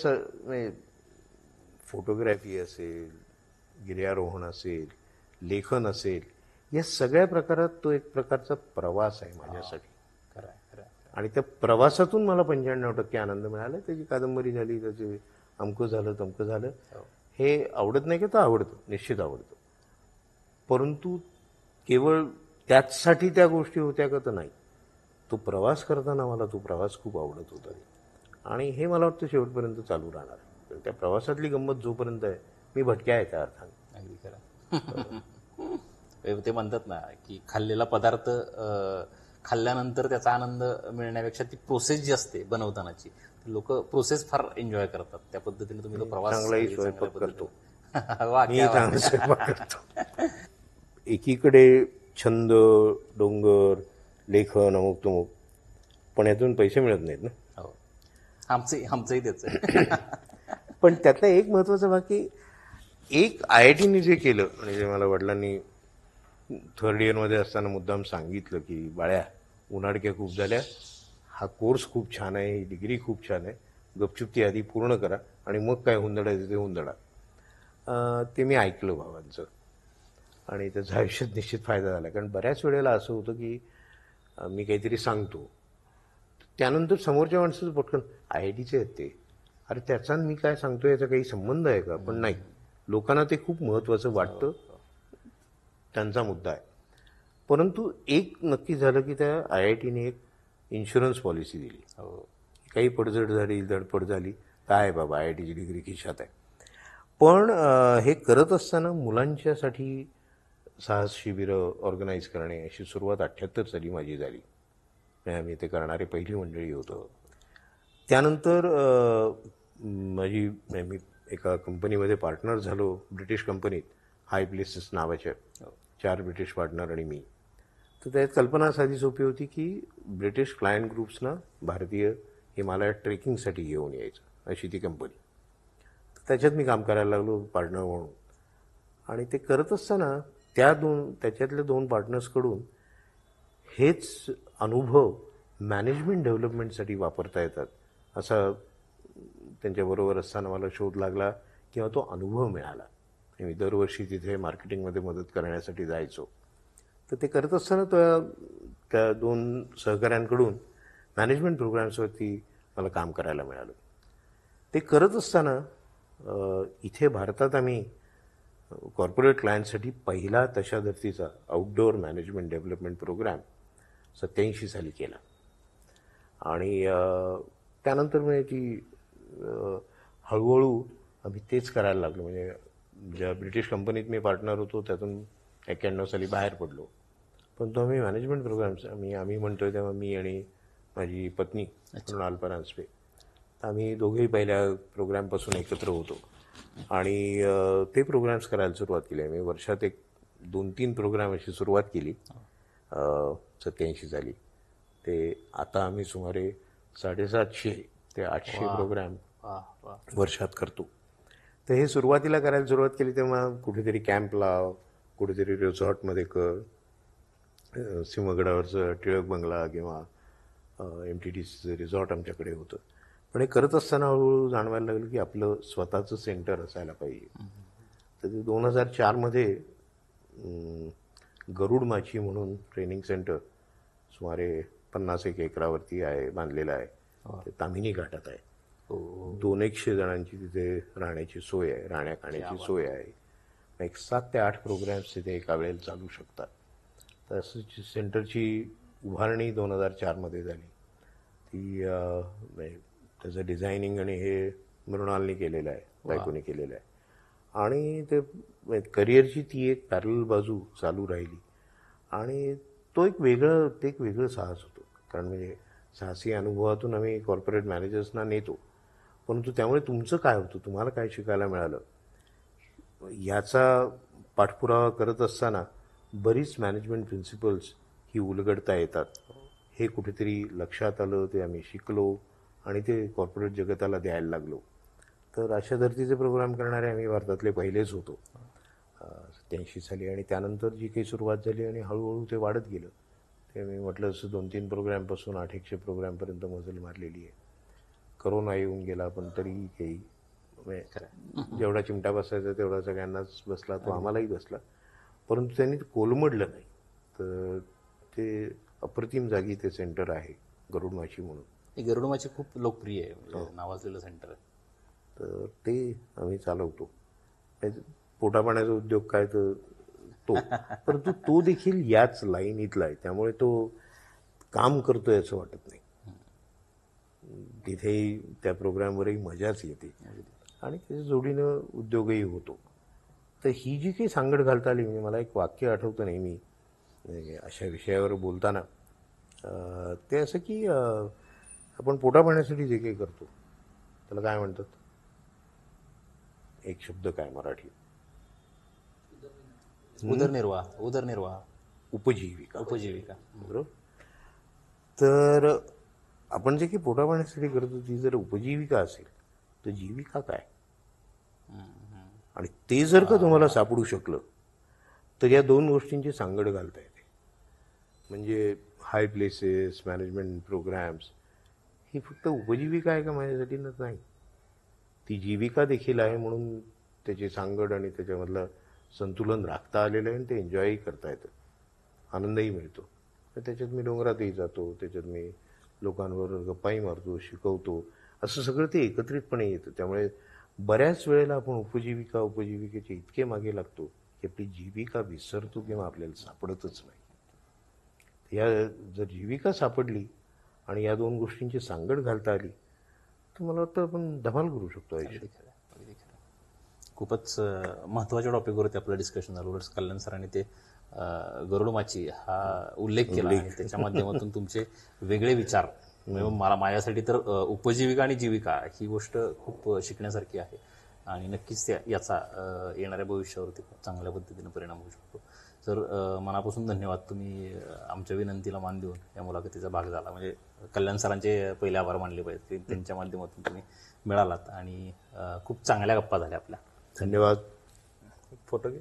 फोटोग्राफी असेल, गिर्यारोहण असेल, लेखन असेल, या सगळ्या प्रकारात तो एक प्रकारचा प्रवास आहे माझ्यासाठी. आणि त्या प्रवासातून मला 95% आनंद मिळाला. त्याची कादंबरी झाली, त्याचे अमकं झालं तमकं झालं, हे आवडत नाही का, तर आवडतं, निश्चित आवडतं. परंतु केवळ त्याचसाठी त्या गोष्टी होत्या का, तर नाही. तो प्रवास करताना मला तो प्रवास खूप आवडत होता आणि हे मला वाटतं शेवटपर्यंत चालू राहणार. तर त्या प्रवासातली गंमत जोपर्यंत आहे, मी भटक्या आहे त्या अर्थाने. अगदी खरं. ते म्हणतात ना की खाल्लेला पदार्थ खाल्ल्यानंतर त्याचा आनंद मिळण्यापेक्षा ती प्रोसेस जी असते बनवतानाची, लोक प्रोसेस फार एन्जॉय करतात. त्या पद्धतीने तुम्ही तो प्रवास चांगलाही स्वयंपाक करतो. वा, मी क्या बात. चांगला स्वयंपाक करतो. एकीकडे छंद, डोंगर, लेखन, अमुक तमुक, पण यातून पैसे मिळत नाहीत ना. हो, आमचंही त्याच आहे. पण त्यातला एक महत्वाचा भाग की एक IIT ने जे केलं आणि जे मला वडिलांनी थर्ड इयरमध्ये असताना मुद्दाम सांगितलं की बाळ्या उन्हाडक्या खूप झाल्या, हा कोर्स खूप छान आहे, ही डिग्री खूप छान आहे, गपचूप ती आधी पूर्ण करा आणि मग काय हुंदडायचं ते हुंदडा. ते मी ऐकलं भावांचं आणि त्याचा आयुष्यात निश्चित फायदा झाला. कारण बऱ्याच वेळेला असं होतं की मी काहीतरी सांगतो, त्यानंतर समोरच्या माणसाचं पटकन आय आय टीचे आहेत ते, अरे त्याचा आणि मी काय सांगतो याचा काही संबंध आहे का? पण नाही, लोकांना ते खूप महत्त्वाचं वाटतं, त्यांचा मुद्दा आहे. परंतु एक नक्की झालं की त्या आय आय टीने एक इन्शुरन्स पॉलिसी दिली. काही पडझड झाली, धडपड झाली, काय बाबा आय आय टीची डिग्री खिशात आहे. पण हे करत असताना मुलांच्यासाठी साहस शिबिरं ऑर्गनाईज करणे अशी सुरुवात 78 साली माझी झाली. आम्ही ते करणारे पहिली मंडळी होतो. त्यानंतर माझी मी एका कंपनीमध्ये पार्टनर झालो, ब्रिटिश कंपनीत, हाय प्लेसेस नावाच्या. 4 ब्रिटिश पार्टनर आणि मी. तर त्यात कल्पना साधी सोपी होती की ब्रिटिश क्लायंट ग्रुप्सना भारतीय हिमालयात ट्रेकिंगसाठी घेऊन यायचं, अशी ती कंपनी. त्याच्यात मी काम करायला लागलो पार्टनर म्हणून. आणि ते करत असताना त्याच्यातल्या 2 पार्टनर्सकडून हेच अनुभव मॅनेजमेंट डेव्हलपमेंटसाठी वापरता येतात असा त्यांच्याबरोबर असताना मला शोध लागला किंवा तो अनुभव मिळाला. मी दरवर्षी तिथे मार्केटिंगमध्ये मदत करण्यासाठी जायचो. तर ते करत असताना त्या 2 सहकाऱ्यांकडून मॅनेजमेंट प्रोग्राम्सवरती मला काम करायला मिळालं. ते करत असताना इथे भारतात आम्ही कॉर्पोरेट क्लायंटसाठी पहिला तशा धर्तीचा आउटडोअर मॅनेजमेंट डेव्हलपमेंट प्रोग्राम 87 साली केला. आणि त्यानंतर म्हणजे ती हळूहळू आम्ही तेच करायला लागलो. म्हणजे ज्या ब्रिटिश कंपनीत मी पार्टनर होतो त्यातून 91 साली बाहेर पडलो. पण तो आम्ही मॅनेजमेंट प्रोग्राम्स आम्ही म्हणतोय तेव्हा मी आणि माझी पत्नी मृणाल परांजपे, आम्ही दोघेही पहिल्या प्रोग्रामपासून एकत्र होतो आणि ते प्रोग्राम्स करायला सुरुवात केली. आम्ही वर्षात 2-3 प्रोग्राम अशी सुरुवात केली 87 साली. ते आता आम्ही सुमारे 750 ते 800 प्रोग्राम वर्षात करतो. तर हे सुरुवातीला करायला सुरुवात केली तेव्हा कुठेतरी कॅम्प लाव, कुठेतरी रिसॉर्टमध्ये कर, सिंहगडावरचं टिळक बंगला किंवा MTDCचं रिसॉर्ट आमच्याकडे होतं. पण हे करत असताना हळूहळू जाणवायला लागलं की आपलं स्वतःचं सेंटर असायला पाहिजे. तर ते 2004मध्ये गरुड माची म्हणून ट्रेनिंग सेंटर सुमारे 50 एकरावरती आहे, बांधलेलं आहे. ते ताम्हिणी घाटात आहे. 200 जणांची तिथे राहण्याची सोय आहे, राहण्या खाण्याची सोय आहे. 7 ते 8 प्रोग्राम्स तिथे एका वेळेला चालू शकतात. तर असं सेंटरची उभारणी 2004मध्ये झाली. ती त्याचं डिझायनिंग आणि हे मृणालनी केलेलं आहे, बायकोने केलेलं आहे. आणि ते करिअरची ती एक पॅरल बाजू चालू राहिली. आणि तो एक वेगळं साहस होतं. कारण म्हणजे साहसी अनुभवातून आम्ही कॉर्पोरेट मॅनेजर्सना नेतो, परंतु त्यामुळे तुमचं काय होतं, तुम्हाला काय शिकायला मिळालं याचा पाठपुरावा करत असताना बरीच मॅनेजमेंट प्रिन्सिपल्स ही उलगडता येतात हे कुठेतरी लक्षात आलं. ते आम्ही शिकलो आणि ते कॉर्पोरेट जगताला द्यायला लागलो. तर अशा धर्तीचे प्रोग्राम करणारे आम्ही भारतातले पहिलेच होतो 87 साली. आणि त्यानंतर जी काही सुरुवात झाली आणि हळूहळू ते वाढत गेलं. ते मी म्हटलं असं 2-3 प्रोग्रामपासून 800 प्रोग्रामपर्यंत मजल मारलेली आहे. करोना येऊन गेला पण तरी काही जेवढा चिमटा बसायचा तेवढा सगळ्यांनाच बसला, तो आम्हालाही बसला. परंतु त्यांनी ते कोलमडलं नाही. तर ते अप्रतिम जागी ते सेंटर आहे गरुड माची म्हणून. गरुड माची खूप लोकप्रिय आहे, म्हणजे नावाजलेलं सेंटर आहे. तर ते आम्ही चालवतो. पोटापाण्याचा उद्योग काय तर तो, परंतु तो देखील याच लाईनीतला आहे, त्यामुळे तो काम करतोय असं वाटत नाही. तिथेही त्या प्रोग्रामवरही मजाच येते आणि त्याच्या जोडीनं उद्योगही होतो. तर ही जी काही सांगड घालता आली, म्हणजे मला एक वाक्य आठवतं नेहमी अशा विषयावर बोलताना, ते असं की आपण पोटापाण्यासाठी जे काही करतो त्याला काय म्हणतात, एक शब्द काय मराठी, उदरनिर्वाह, उपजीविका. बरोबर. तर आपण जे काही पोटापाण्यासाठी करतो ती जर उपजीविका असेल तर जीविका काय. आणि ते जर का तुम्हाला सापडू शकलं तर या दोन गोष्टींची सांगड घालता येते. म्हणजे हाय प्लेसेस, मॅनेजमेंट प्रोग्रॅम्स ही फक्त उपजीविका आहे का माझ्यासाठी? नाही, ती जीविका देखील आहे. म्हणून त्याची सांगड आणि त्याच्यामधलं संतुलन राखता आलेलं आहे आणि ते एन्जॉयही करता येतं, आनंदही मिळतो. तर त्याच्यात मी डोंगरातही जातो, त्याच्यात मी लोकांबरोबर गप्पाही मारतो, शिकवतो, असं सगळं ते एकत्रितपणे येतं. त्यामुळे बऱ्याच वेळेला आपण उपजीविकेचे इतके मागे लागतो की आपली जीविका विसरतो किंवा आपल्याला सापडतच नाही. या जर जीविका सापडली आणि या दोन गोष्टींची सांगड घालता आली तर मला वाटतं आपण धमाल करू शकतो आयुष्यात. खूपच महत्त्वाच्या टॉपिकवरती आपलं डिस्कशन झालं. उलट कल्याण सरांनी ते गरुड माची हा उल्लेख केला आणि त्याच्या माध्यमातून तुमचे वेगळे विचार, म्हणजे मला माझ्यासाठी तर उपजीविका आणि जीविका ही गोष्ट खूप शिकण्यासारखी आहे आणि नक्कीच याचा येणाऱ्या भविष्यावरती खूप चांगल्या पद्धतीने परिणाम होऊ शकतो. सर मनापासून धन्यवाद, तुम्ही आमच्या विनंतीला मान देऊन या मुलाखतीचा भाग झाला. म्हणजे कल्याण सरांचे पहिले आभार मानले पाहिजेत की त्यांच्या माध्यमातून तुम्ही मिळालात आणि खूप चांगल्या गप्पा झाल्या आपल्या. धन्यवाद. फोटो घे.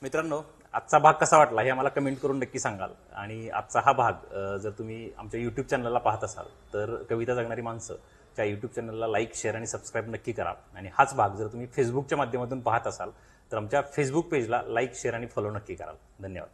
मित्रांनो, आजचा भाग कसा वाटला हे आम्हाला कमेंट करून नक्की सांगाल. आणि आजचा हा भाग जर तुम्ही आमच्या यूट्यूब चॅनलला पाहत असाल तर कविता जगणारी माणसं च्या यूट्यूब चॅनलला लाईक, शेअर आणि सबस्क्राईब नक्की करा. आणि हाच भाग जर तुम्ही फेसबुकच्या माध्यमातून पाहत असाल तर आमच्या फेसबुक पेजला लाईक, शेअर आणि फॉलो नक्की कराल. धन्यवाद.